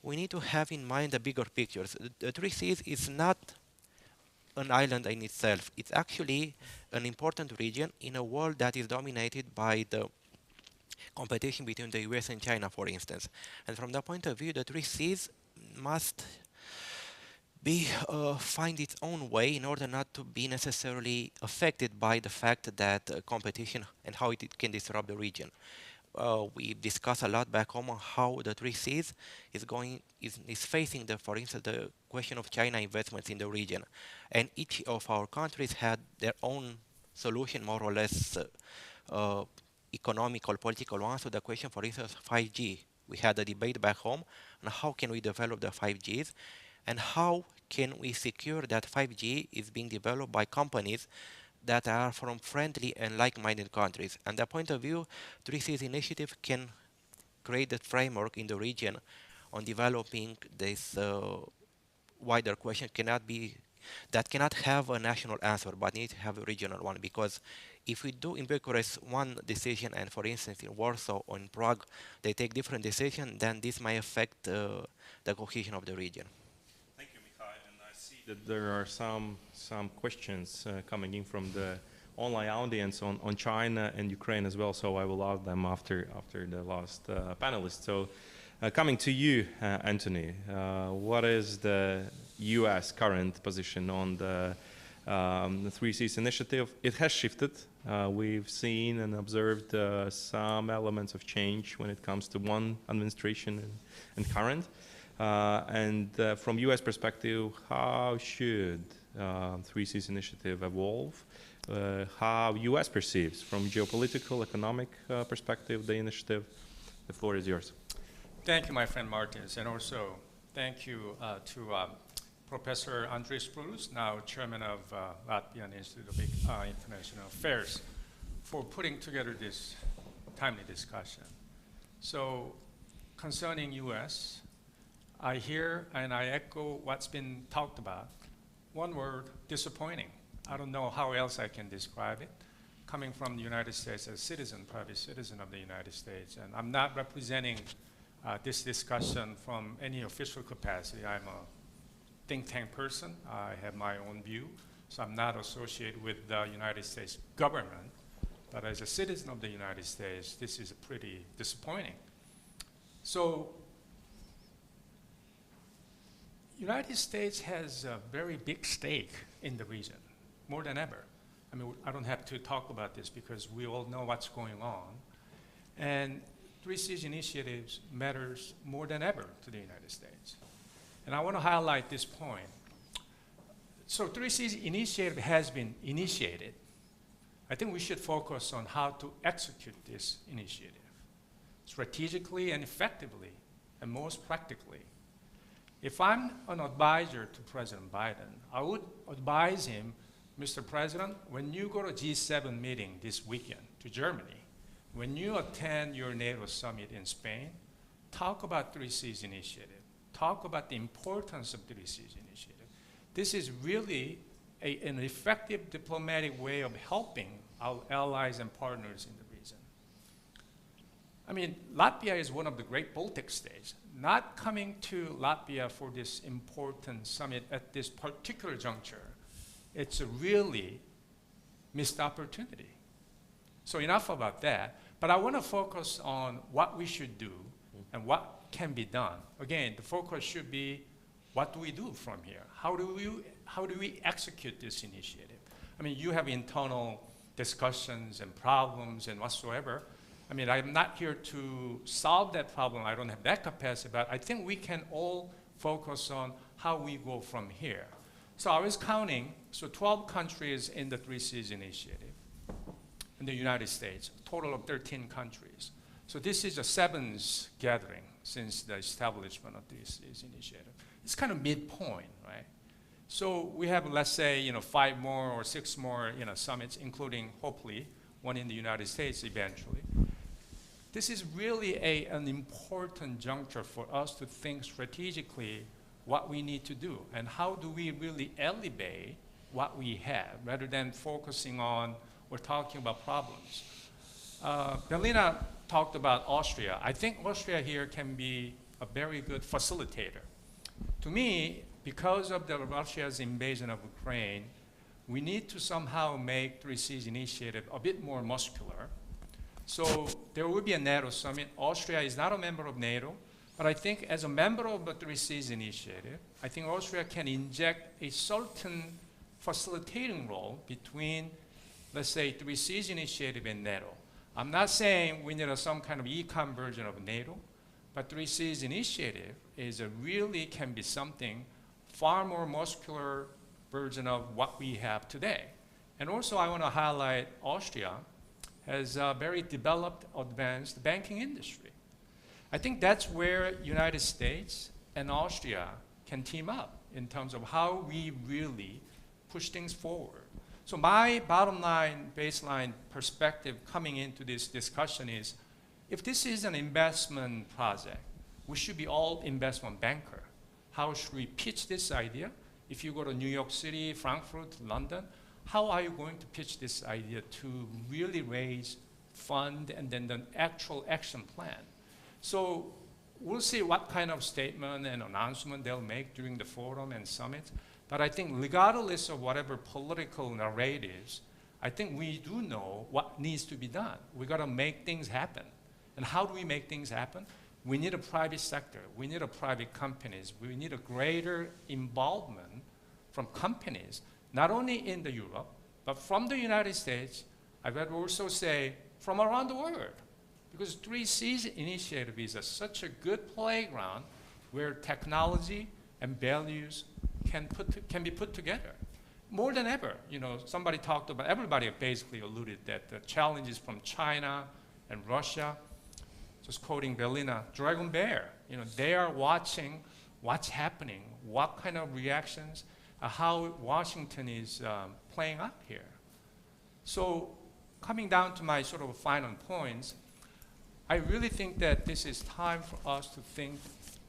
we need to have in mind the bigger pictures. The Three Seas is not an island in itself. It's actually an important region in a world that is dominated by the competition between the US and China, for instance. And from that point of view, the Three Seas must find its own way in order not to be necessarily affected by the fact that competition and how it can disrupt the region. We discussed a lot back home on how the Three Seas is facing for instance, the question of China investments in the region, and each of our countries had their own solution, more or less economical, political one. So the question, for instance, 5G. We had a debate back home on how can we develop the 5Gs, and how can we secure that 5G is being developed by companies that are from friendly and like-minded countries. And the point of view, Three Seas initiative can create that framework in the region on developing this wider question that cannot have a national answer, but need to have a regional one. Because if we do in Bucharest one decision, and for instance in Warsaw or in Prague, they take different decisions, then this may affect the cohesion of the region. Thank you, Mihai. And I see that there are some questions coming in from the online audience on China and Ukraine as well. So I will ask them after the last panelist. So coming to you, Anthony, what is the U.S. current position on the Three Seas initiative? It has shifted. We've seen and observed some elements of change when it comes to one administration and current. From U.S. perspective, how should Three Seas initiative evolve? How U.S. perceives from geopolitical, economic perspective the initiative? The floor is yours. Thank you, my friend Martins, and also thank you to Professor Andris Prus, now chairman of Latvian Institute of International Affairs, for putting together this timely discussion. So, concerning U.S., I hear and I echo what's been talked about. One word, disappointing. I don't know how else I can describe it. Coming from the United States as a citizen, private citizen of the United States, and I'm not representing this discussion from any official capacity. I'm a think tank person. I have my own view, so I'm not associated with the United States government. But as a citizen of the United States, this is pretty disappointing. So, United States has a very big stake in the region, more than ever. I mean, I don't have to talk about this because we all know what's going on. And Three Seas initiatives matters more than ever to the United States. And I want to highlight this point. So Three Seas initiative has been initiated. I think we should focus on how to execute this initiative strategically and effectively, and most practically. If I'm an advisor to President Biden, I would advise him, Mr. President, when you go to G7 meeting this weekend to Germany, when you attend your NATO summit in Spain, talk about Three Seas initiative. Talk about the importance of Three Seas initiative. This is really an effective diplomatic way of helping our allies and partners in the region. I mean, Latvia is one of the great Baltic states. Not coming to Latvia for this important summit at this particular juncture, it's a really missed opportunity. So enough about that. But I want to focus on what we should do and what can be done. Again, the focus should be, what do we do from here? How do we execute this initiative? I mean, you have internal discussions and problems and whatsoever. I mean, I'm not here to solve that problem. I don't have that capacity, but I think we can all focus on how we go from here. So I was counting, so 12 countries in the Three Seas initiative in the United States, a total of 13 countries. So this is the 7th gathering since the establishment of this initiative. It's kind of midpoint, right? So we have, let's say, 5 more or 6 more, summits, including hopefully one in the United States eventually. This is really an important juncture for us to think strategically what we need to do and how do we really elevate what we have rather than focusing on or talking about problems. Belina talked about Austria. I think Austria here can be a very good facilitator. To me, because of Russia's invasion of Ukraine, we need to somehow make Three Seas initiative a bit more muscular. So there will be a NATO summit. Austria is not a member of NATO, but I think as a member of the Three Seas initiative, I think Austria can inject a certain facilitating role between, let's say, Three Seas initiative and NATO. I'm not saying we need some kind of econ version of NATO, but Three Seas initiative is really can be something far more muscular version of what we have today. And also I want to highlight Austria has a very developed, advanced banking industry. I think that's where United States and Austria can team up in terms of how we really push things forward. So my bottom line, baseline perspective coming into this discussion is, if this is an investment project, we should be all investment banker. How should we pitch this idea? If you go to New York City, Frankfurt, London, how are you going to pitch this idea to really raise fund and then the actual action plan? So we'll see what kind of statement and announcement they'll make during the forum and summit. But I think regardless of whatever political narratives, I think we do know what needs to be done. We got to make things happen. And how do we make things happen? We need a private sector. We need a private companies. We need a greater involvement from companies, not only in the Europe, but from the United States. I would also say from around the world. Because 3Cs initiative is such a good playground where technology and values can be put together. More than ever, you know, somebody talked about, everybody basically alluded that the challenges from China and Russia, just quoting Belina, Dragon Bear, you know, they are watching what's happening, what kind of reactions, how Washington is playing up here. So coming down to my sort of final points, I really think that this is time for us to think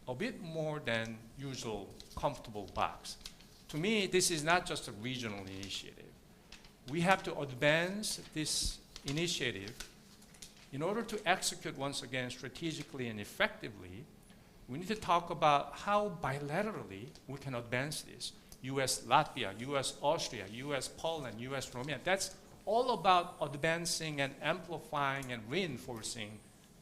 a bit more than usual comfortable box. To me, this is not just a regional initiative. We have to advance this initiative in order to execute once again strategically and effectively. We need to talk about how bilaterally we can advance this. US, Latvia, US, Austria, US, Poland, US, Romania. That's all about advancing and amplifying and reinforcing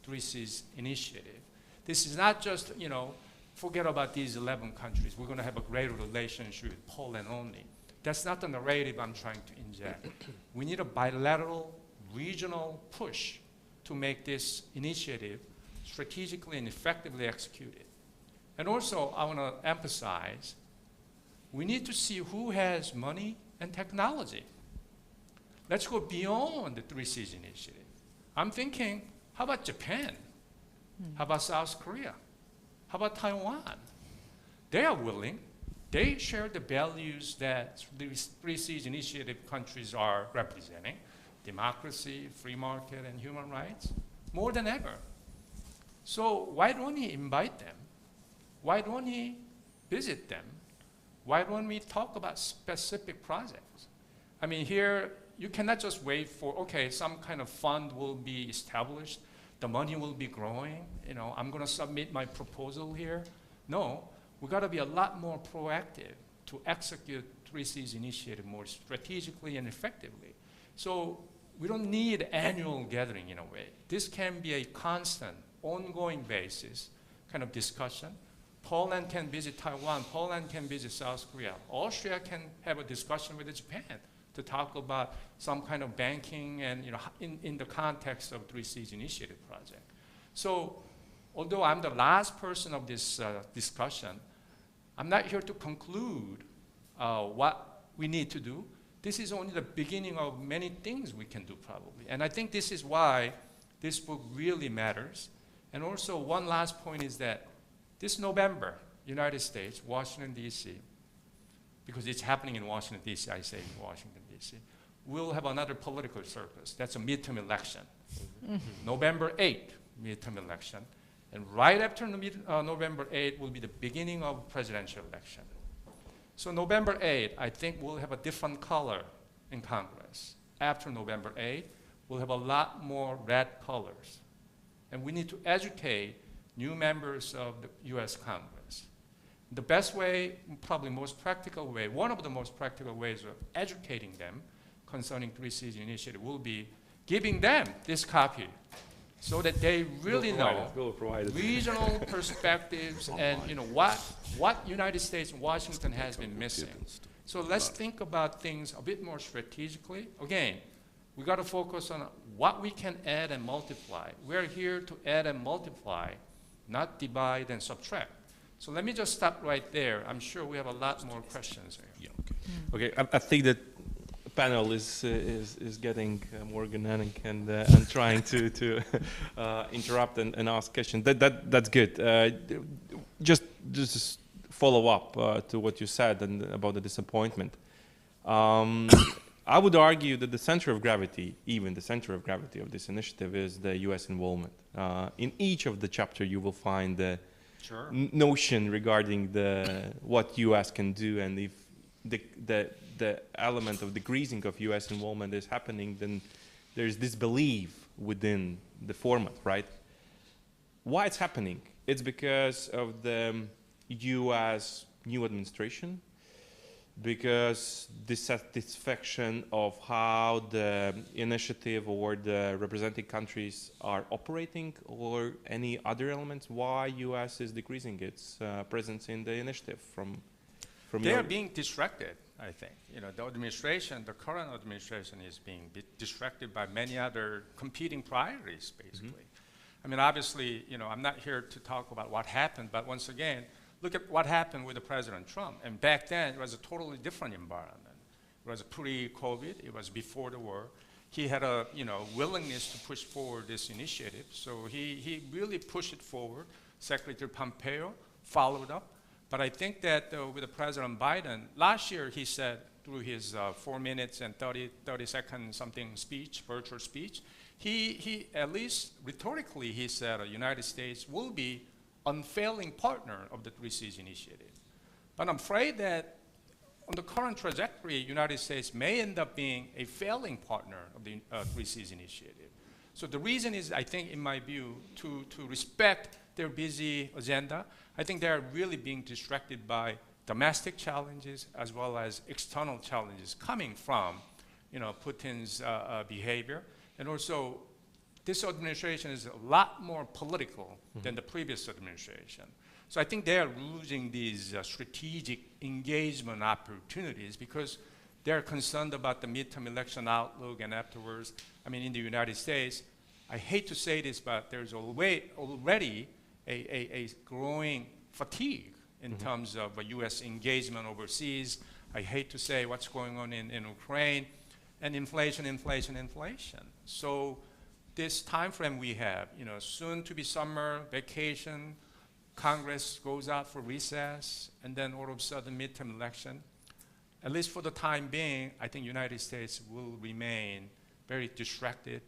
3C's initiative. This is not just, you know, forget about these 11 countries. We're going to have a greater relationship with Poland only. That's not the narrative I'm trying to inject. We need a bilateral, regional push to make this initiative strategically and effectively executed. And also, I want to emphasize, we need to see who has money and technology. Let's go beyond the 3Cs initiative. I'm thinking, how about Japan? How about South Korea? How about Taiwan? They are willing. They share the values that these 3Cs initiative countries are representing: democracy, free market, and human rights, more than ever. So why don't we invite them? Why don't we visit them? Why don't we talk about specific projects? I mean, here, you cannot just wait for, okay, some kind of fund will be established, the money will be growing, you know, I'm gonna submit my proposal here. No, we gotta be a lot more proactive to execute 3C's initiative more strategically and effectively. So we don't need annual gathering in a way. This can be a constant, ongoing basis kind of discussion. Poland can visit Taiwan, Poland can visit South Korea. Austria can have a discussion with Japan to talk about some kind of banking and, you know, in the context of 3C's initiative project. So although I'm the last person of this discussion, I'm not here to conclude what we need to do. This is only the beginning of many things we can do probably. And I think this is why this book really matters. And also one last point is that this November, United States, Washington, D.C., because it's happening in Washington, D.C., I say in Washington, D.C., we'll have another political circus. That's a midterm election. November 8th, midterm election. And right after November 8th will be the beginning of presidential election. So November 8th, I think we'll have a different color in Congress. After November 8th, we'll have a lot more red colors. And we need to educate new members of the US Congress. The best way, probably most practical way, one of the most practical ways of educating them concerning 3C's initiative will be giving them this copy so that they really know regional perspectives and, you know, what United States and Washington has been missing. So let's think about things a bit more strategically. Again, we got to focus on what we can add and multiply. We're here to add and multiply, not divide and subtract. So let me just stop right there. I'm sure we have a lot more questions here. Yeah, okay. I think that the panel is getting more organic and trying to interrupt and ask questions. That's good. Just follow up to what you said and about the disappointment. I would argue that the center of gravity, even the center of gravity of this initiative, is the U.S. involvement. In each of the chapter, you will find the notion regarding what U.S. can do, and if the element of decreasing of U.S. involvement is happening, then there's this belief within the format, right? Why it's happening? It's because of the U.S. new administration, because dissatisfaction of how the initiative or the representing countries are operating, or any other elements why U.S. is decreasing its presence in the initiative from They are being distracted, I think. You know, the administration, the current administration is being distracted by many other competing priorities, basically. I mean, obviously, you know, I'm not here to talk about what happened, but once again, look at what happened with the President Trump. And back then, it was a totally different environment. It was pre-COVID. It was before the war. He had a, you know, willingness to push forward this initiative. So he really pushed it forward. Secretary Pompeo followed up. But I think that with the President Biden, last year he said through his 4 minutes and 30-second something speech, virtual speech, he at least rhetorically, he said the United States will be unfailing partner of the Three Seas Initiative. But I'm afraid that on the current trajectory, United States may end up being a failing partner of the Three Seas Initiative. So the reason is, I think, in my view, to respect their busy agenda. I think they are really being distracted by domestic challenges as well as external challenges coming from, you know, Putin's behavior. And also, this administration is a lot more political than the previous administration. So I think they are losing these strategic engagement opportunities because they're concerned about the midterm election outlook and afterwards. I mean, in the United States, I hate to say this, but there's already a growing fatigue in terms of U.S. engagement overseas. I hate to say what's going on in Ukraine, and inflation. So this time frame we have, you know, soon to be summer, vacation, Congress goes out for recess, and then all of a sudden midterm election. At least for the time being, I think United States will remain very distracted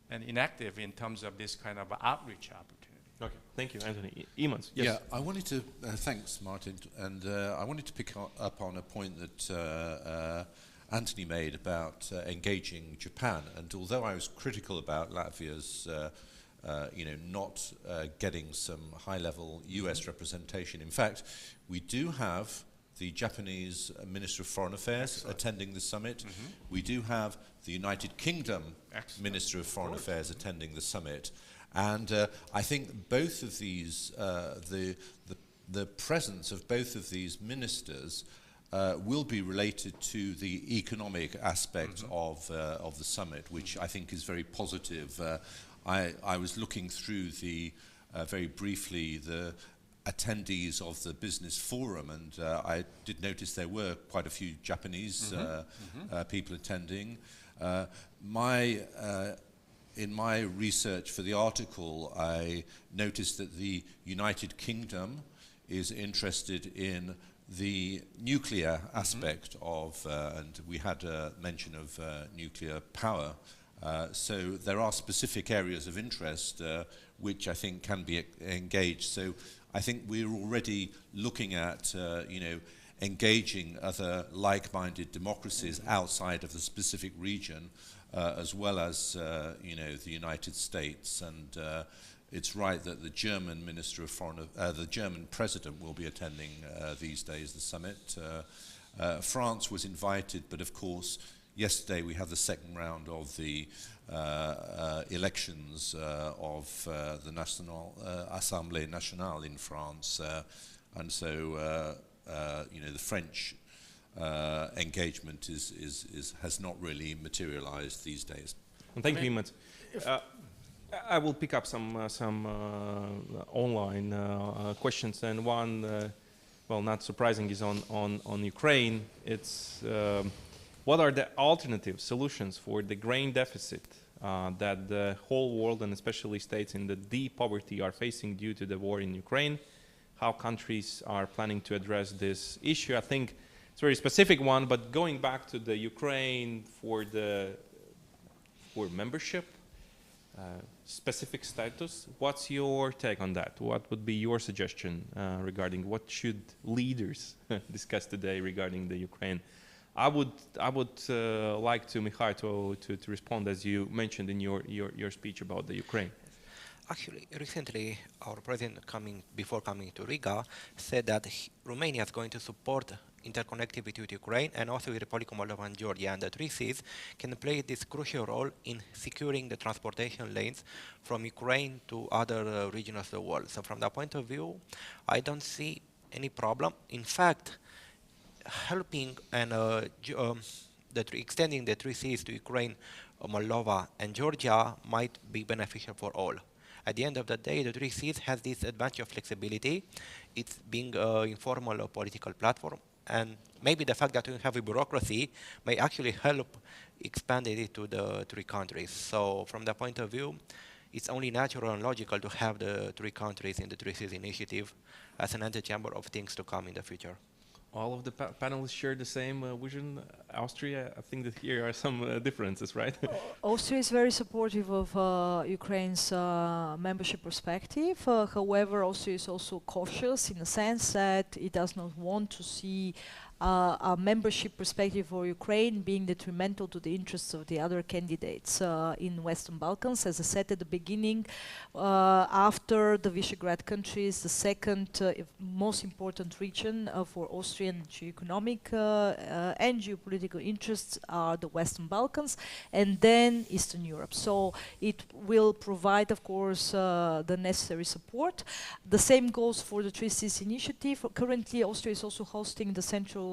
and inactive in terms of this kind of outreach opportunity. Okay, thank you, Anthony. Imans, yes. Yeah, I wanted to, thanks, Martin, and I wanted to pick up on a point that Anthony made about engaging Japan. And although I was critical about Latvia's, you know, not getting some high-level U.S. representation, in fact, we do have the Japanese Minister of Foreign Affairs attending the summit. We do have the United Kingdom Minister of Foreign Affairs attending the summit. And I think both of these, the presence of both of these ministers will be related to the economic aspect of the summit, which I think is very positive. I was looking through very briefly the attendees of the business forum, and I did notice there were quite a few Japanese people attending. In my research for the article, I noticed that the United Kingdom is interested in the nuclear aspect of, and we had a mention of nuclear power. So there are specific areas of interest which I think can be engaged. So I think we're already looking at, you know, engaging other like-minded democracies outside of the specific region, as well as, you know, the United States. And it's right that the German Minister of Foreign, the German President will be attending these days the summit. France was invited, but of course, yesterday we had the second round of the elections of the National Assemblée Nationale in France, and so you know, the French engagement has not really materialized these days. And thank you, Imans. I will pick up some online questions, and one, well, not surprising, is on Ukraine. It's what are the alternative solutions for the grain deficit that the whole world, and especially states in the deep poverty, are facing due to the war in Ukraine? How countries are planning to address this issue? I think it's a very specific one, but going back to the Ukraine for membership, specific status. What's your take on that? What would be your suggestion regarding what should leaders discuss today regarding the Ukraine? I would like to Mihai to respond, as you mentioned in your speech about the Ukraine. Actually, recently, our president, before coming to Riga, said that Romania is going to support interconnectivity with Ukraine and also with Republic of Moldova and Georgia, and the three Cs can play this crucial role in securing the transportation lanes from Ukraine to other regions of the world. So from that point of view, I don't see any problem. In fact, helping and extending the three Cs to Ukraine, Moldova, and Georgia might be beneficial for all. At the end of the day, the three Cs has this advantage of flexibility. It's being an informal political platform, and maybe the fact that we have a bureaucracy may actually help expand it to the three countries. So from that point of view, it's only natural and logical to have the three countries in the three Cs initiative as an antechamber of things to come in the future. All of the panelists share the same vision. Austria, I think that here are some differences, right? Austria is very supportive of Ukraine's membership perspective. However, Austria is also cautious in the sense that it does not want to see a membership perspective for Ukraine being detrimental to the interests of the other candidates in Western Balkans. As I said at the beginning, after the Visegrad countries, the second most important region for Austrian economic and geopolitical interests are the Western Balkans and then Eastern Europe. So it will provide, of course, the necessary support. The same goes for the Three Seas initiative. Currently, Austria is also hosting the Central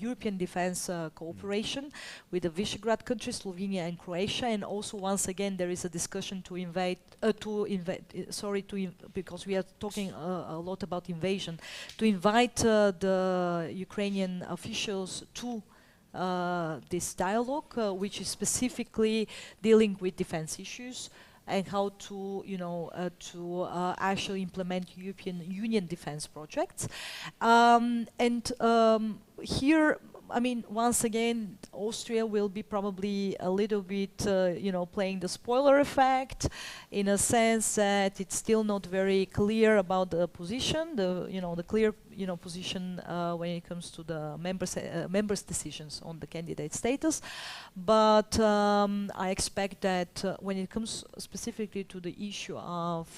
European Defense Cooperation with the Visegrad countries, Slovenia and Croatia, and also once again there is a discussion to because we are talking a lot about invasion, to invite the Ukrainian officials to this dialogue, which is specifically dealing with defense issues and how to, actually implement European Union defense projects. Here, I mean, once again, Austria will be probably a little bit, playing the spoiler effect, in a sense that it's still not very clear about the position, the clear, position when it comes to the members' decisions on the candidate status. But I expect that when it comes specifically to the issue of,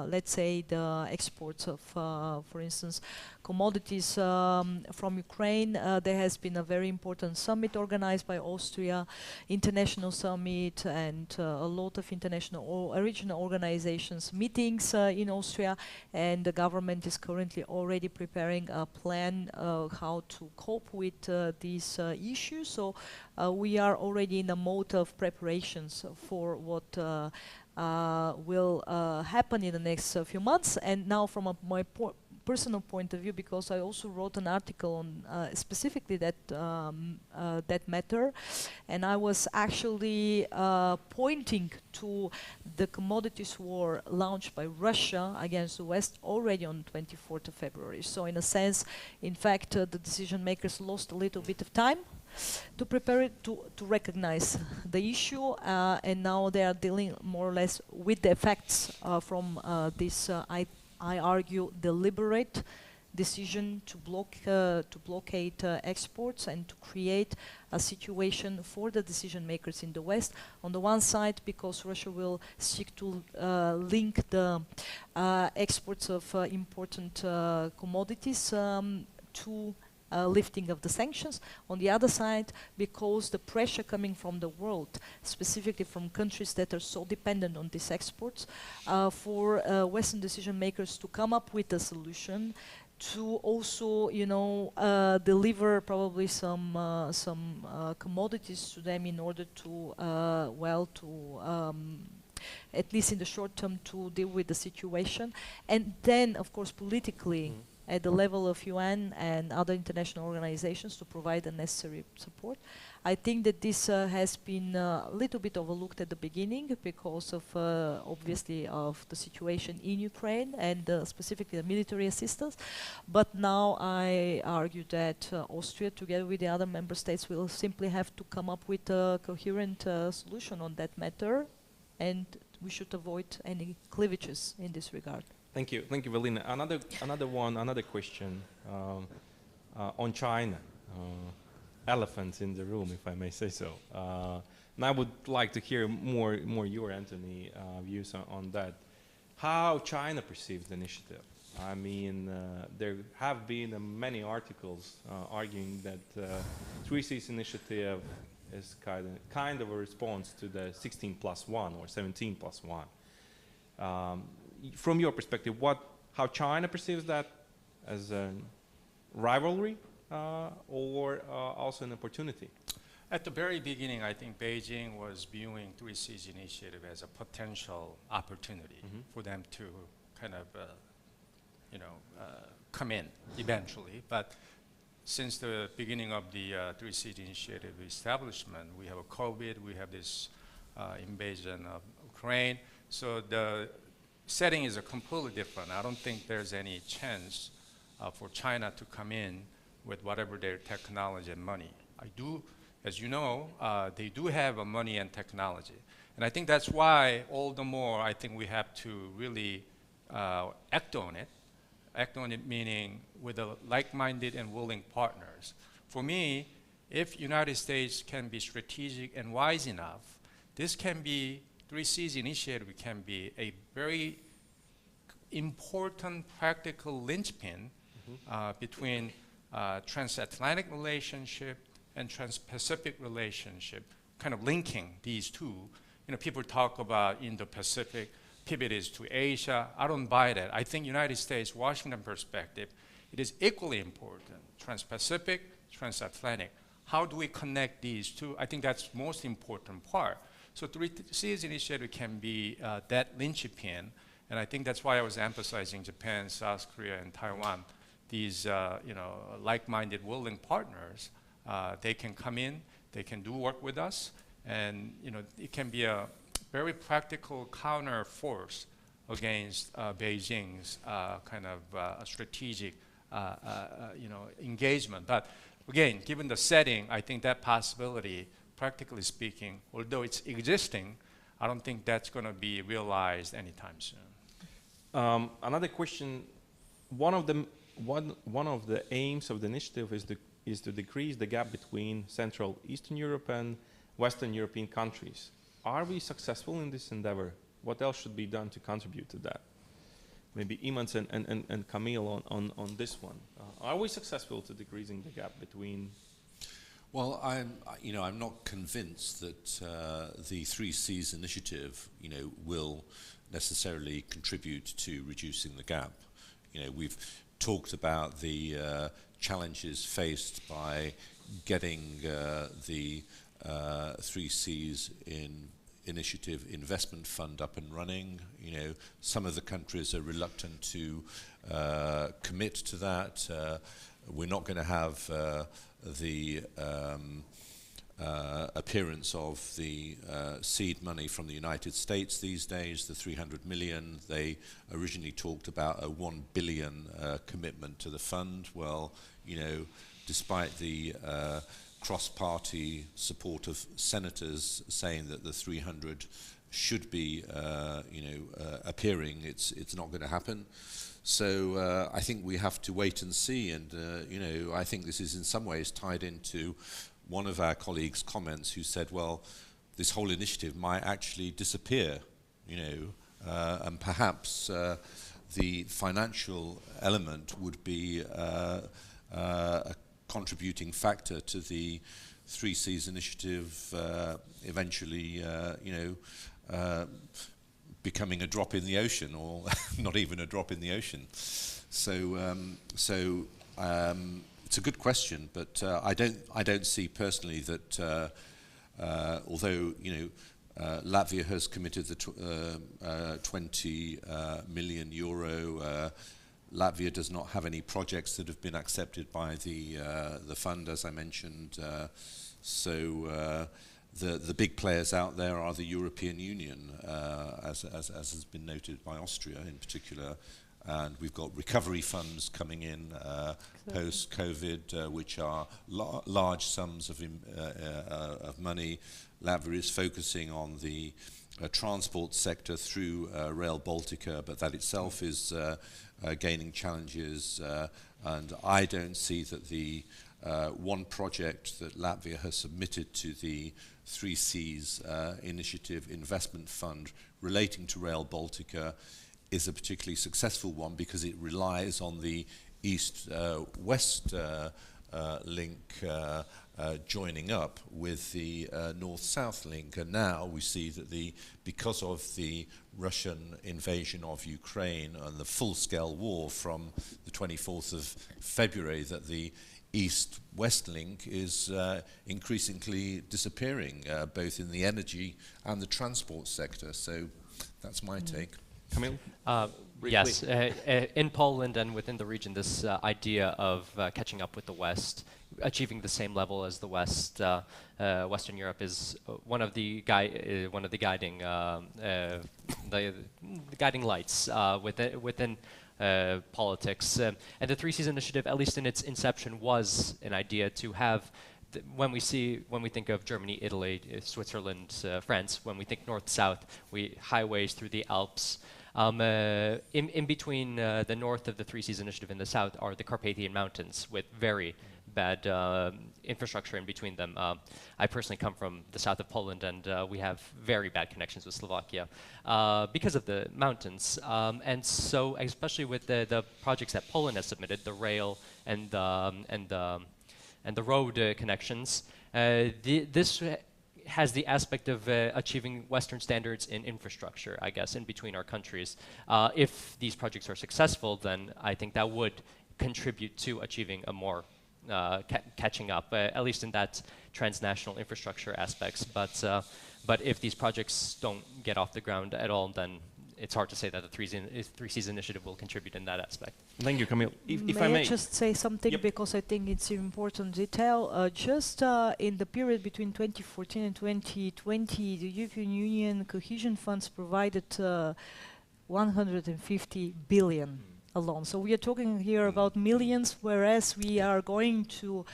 let's say, the exports of, for instance, commodities from Ukraine, there has been a very important summit organized by Austria, international summit, and a lot of international or regional organizations meetings in Austria, and the government is currently already preparing a plan how to cope with these issues. So we are already in a mode of preparations for what will happen in the next few months. And now from my personal point of view, because I also wrote an article on specifically that that matter, and I was actually pointing to the commodities war launched by Russia against the West already on 24th of February. So in a sense, in fact, the decision makers lost a little bit of time to prepare it, to recognize the issue, and now they are dealing more or less with the effects from this I argue deliberate decision to blockade exports and to create a situation for the decision makers in the West. On the one side, because Russia will seek to link the exports of important commodities to lifting of the sanctions. On the other side, because the pressure coming from the world, specifically from countries that are so dependent on these exports, for Western decision makers to come up with a solution to also, deliver probably some commodities to them in order to, at least in the short term, to deal with the situation. And then, of course, politically, at the level of UN and other international organizations to provide the necessary support. I think that this has been a little bit overlooked at the beginning because of, obviously, of the situation in Ukraine and specifically the military assistance. But now I argue that Austria, together with the other member states, will simply have to come up with a coherent solution on that matter and we should avoid any cleavages in this regard. Thank you, Valina. Another question on China. Elephant in the room, if I may say so. And I would like to hear more your, Anthony, views on that. How China perceives the initiative. I mean, there have been many articles arguing that Three Seas initiative is kind of a response to the 16+1 or 17+1. From your perspective, how China perceives that as a rivalry or also an opportunity? At the very beginning, I think Beijing was viewing Three Seas initiative as a potential opportunity for them to kind of, come in eventually. But since the beginning of the Three Seas initiative establishment, we have a COVID, we have this invasion of Ukraine. So the setting is completely different. I don't think there's any chance for China to come in with whatever their technology and money. As you know, they do have money and technology. And I think that's why all the more I think we have to really act on it. Act on it meaning with like-minded and willing partners. For me, if United States can be strategic and wise enough, this can be, Three Seas initiative can be a very important practical linchpin between transatlantic relationship and trans-Pacific relationship, kind of linking these two. People talk about Indo-Pacific, pivoted to Asia. I don't buy that. I think United States, Washington perspective, it is equally important. Trans-Pacific, transatlantic. How do we connect these two? I think that's most important part. So Three Seas initiative can be that linchpin, and I think that's why I was emphasizing Japan, South Korea, and Taiwan. These like-minded, willing partners, they can come in, they can do work with us, and it can be a very practical counter force against Beijing's kind of strategic engagement. But again, given the setting, I think that possibility, practically speaking, although it's existing, I don't think that's going to be realized anytime soon. Another question: one of the aims of the initiative is to decrease the gap between Central Eastern Europe and Western European countries. Are we successful in this endeavor? What else should be done to contribute to that? Maybe Imants and Camille on this one. Are we successful to decreasing the gap between? Well, I'm not convinced that the Three Seas initiative, will necessarily contribute to reducing the gap. We've talked about the challenges faced by getting the Three Seas initiative investment fund up and running. Some of the countries are reluctant to commit to that. We're not going to have the appearance of the seed money from the United States these days, the 300 million. They originally talked about a 1 billion commitment to the fund. Well, despite the cross-party support of senators saying that the 300 should be, appearing, it's not going to happen. So I think we have to wait and see, and I think this is in some ways tied into one of our colleagues' comments who said, well, this whole initiative might actually disappear, and perhaps the financial element would be a contributing factor to the Three Seas initiative eventually, becoming a drop in the ocean, or not even a drop in the ocean. So it's a good question, but I don't see personally that although Latvia has committed the 20 million euro. Latvia does not have any projects that have been accepted by the fund, as I mentioned. So the big players out there are the European Union, as has been noted by Austria in particular, and we've got recovery funds coming in post-COVID, which are large sums of money. Latvia is focusing on the transport sector through Rail Baltica, but that itself is gaining challenges, and I don't see that the one project that Latvia has submitted to the 3Cs Initiative Investment Fund relating to Rail Baltica is a particularly successful one, because it relies on the east-west link joining up with the north-south link. And now we see that because of the Russian invasion of Ukraine and the full-scale war from the 24th of February, that the east-west link is increasingly disappearing, both in the energy and the transport sector. So that's my take. Camille? Yes, in Poland and within the region, this idea of catching up with the West, achieving the same level as the West, Western Europe, is one of the guiding lights within politics. And the 3Cs Initiative, at least in its inception, was an idea to have. When we think of Germany, Italy, Switzerland, France, when we think north-south, highways through the Alps. In between the north of the 3Cs Initiative and the south are the Carpathian Mountains, with very bad infrastructure in between them. I personally come from the south of Poland, and we have very bad connections with Slovakia because of the mountains. And so, especially with the projects that Poland has submitted, the rail and the road connections, this has the aspect of achieving Western standards in infrastructure, I guess, in between our countries. If these projects are successful, then I think that would contribute to achieving a more catching up, at least in that transnational infrastructure aspects. But if these projects don't get off the ground at all, then it's hard to say that the 3Cs Initiative will contribute in that aspect. Thank you, Camille. If I may may I just say something, Yep. because I think it's an important detail. Just in the period between 2014 and 2020, the European Union cohesion funds provided 150 billion alone. So we are talking here about millions, whereas we are going to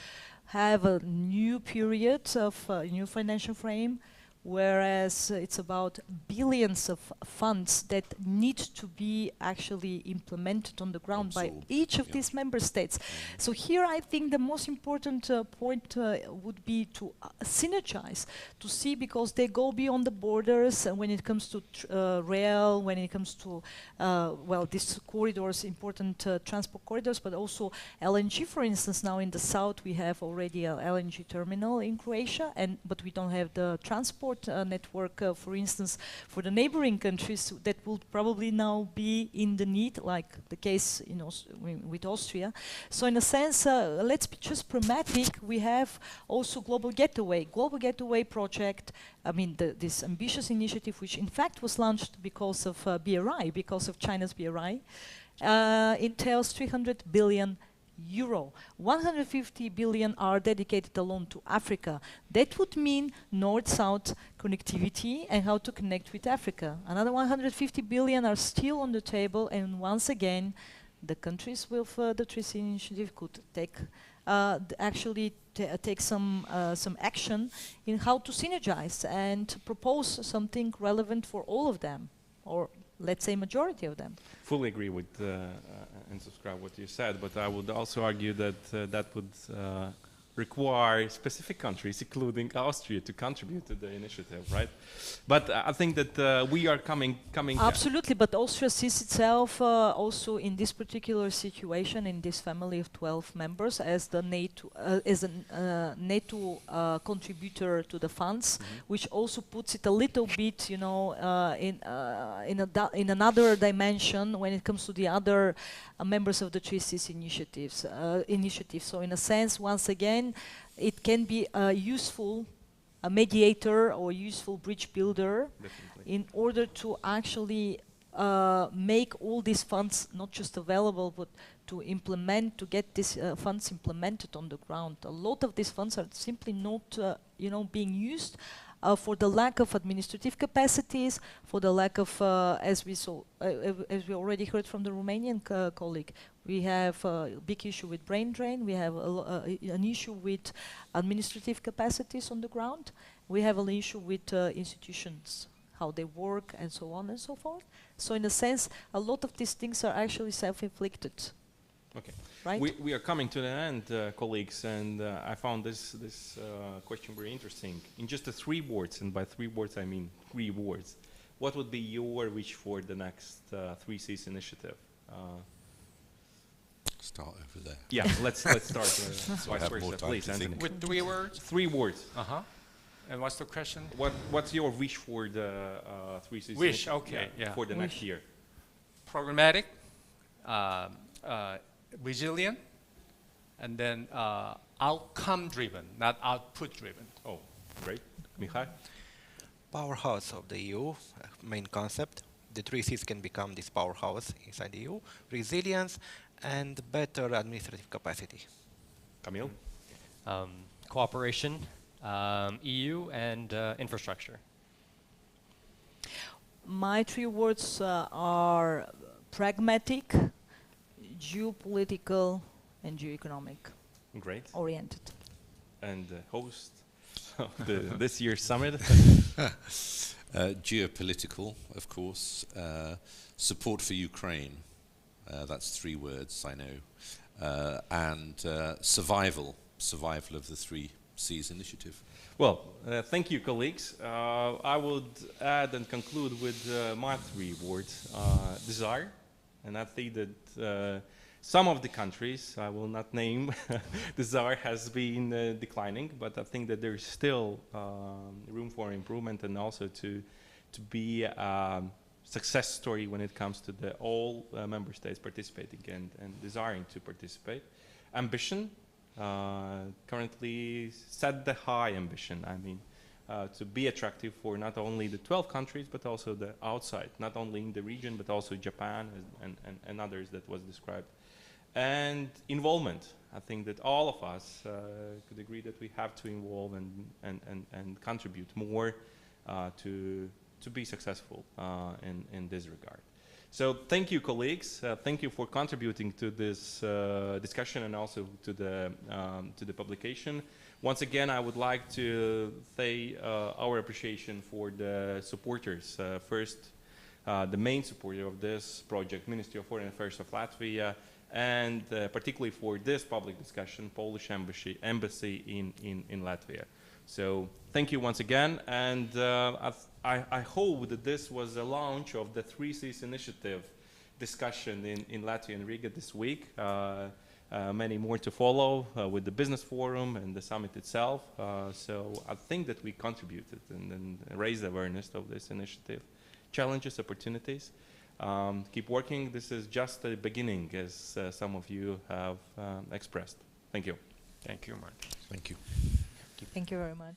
have a new period of new financial frame, whereas it's about billions of funds that need to be actually implemented on the ground by each of these member states. So here I think the most important point would be to synergize, to see, because they go beyond the borders when it comes to rail, when it comes to, well, these corridors, important transport corridors, but also LNG, for instance. Now in the south we have already an LNG terminal in Croatia, but we don't have the transport network, for instance, for the neighboring countries that will probably now be in the need, like the case with Austria. So in a sense, let's be just pragmatic. We have also Global Getaway project. I mean, this ambitious initiative, which in fact was launched because of BRI, because of China's BRI, entails 300 billion euro. 150 billion are dedicated alone to Africa. That would mean north-south connectivity and how to connect with Africa. Another 150 billion are still on the table, and once again, the countries with the 3C initiative could take take some action in how to synergize and propose something relevant for all of them, or let's say majority of them. fully agree with and subscribe what you said, but I would also argue that that would require specific countries, including Austria, to contribute to the initiative, right? But I think that we are coming. Absolutely, but Austria sees itself also in this particular situation, in this family of 12 members, as the NATO, NATO contributor to the funds, which also puts it a little bit, in another dimension when it comes to the other members of the 3Cs initiative. So in a sense, once again, it can be a useful mediator or useful bridge builder. Definitely. In order to actually make all these funds not just available, but to get these funds implemented on the ground. A lot of these funds are simply not, being used for the lack of administrative capacities, for the lack of, as we already heard from the Romanian colleague, we have a big issue with brain drain. We have an issue with administrative capacities on the ground. We have an issue with institutions, how they work, and so on and so forth. So in a sense, a lot of these things are actually self-inflicted. Okay. Right? We are coming to the end, colleagues, and I found this question very interesting. In just 3 words, and by 3 words I mean 3 words, what would be your wish for the next 3Cs initiative? Start over there. Yeah, let's start. So I have more time please, to think. With 3 words? 3 words. Uh-huh. And what's the question? What's your wish for the 3Cs? Wish, okay, yeah. For the next year. Programmatic, resilient, and then outcome-driven, not output-driven. Oh, great. Mihai? Powerhouse of the EU, main concept. The 3Cs can become this powerhouse inside the EU. Resilience and better administrative capacity. Camille? Cooperation, EU, and infrastructure. My 3 words are pragmatic, geopolitical, and geoeconomic. Great. Oriented. And the host of this year's summit? Geopolitical, of course. Support for Ukraine. That's 3 words, I know. And survival of the 3Cs initiative. Well, thank you, colleagues. I would add and conclude with my 3 words. Desire. And I think that some of the countries, I will not name, desire has been declining, but I think that there's still room for improvement and also to be a success story when it comes to all member states participating and desiring to participate. Ambition, currently set the high ambition, I mean, to be attractive for not only the 12 countries, but also the outside, not only in the region, but also Japan and others that was described. And involvement. I think that all of us could agree that we have to involve and contribute more to be successful in this regard. So thank you, colleagues. Thank you for contributing to this discussion and also to the publication. Once again, I would like to say our appreciation for the supporters. First, the main supporter of this project, Ministry of Foreign Affairs of Latvia, and particularly for this public discussion, Polish Embassy in Latvia. So thank you once again, and I hope that this was a launch of the 3Cs initiative discussion in Latvia and Riga this week. Many more to follow with the business forum and the summit itself. So I think that we contributed and raised awareness of this initiative. Challenges, opportunities. Keep working. This is just the beginning, as some of you have expressed. Thank you. Thank you, Martin. Thank you. Thank you very much.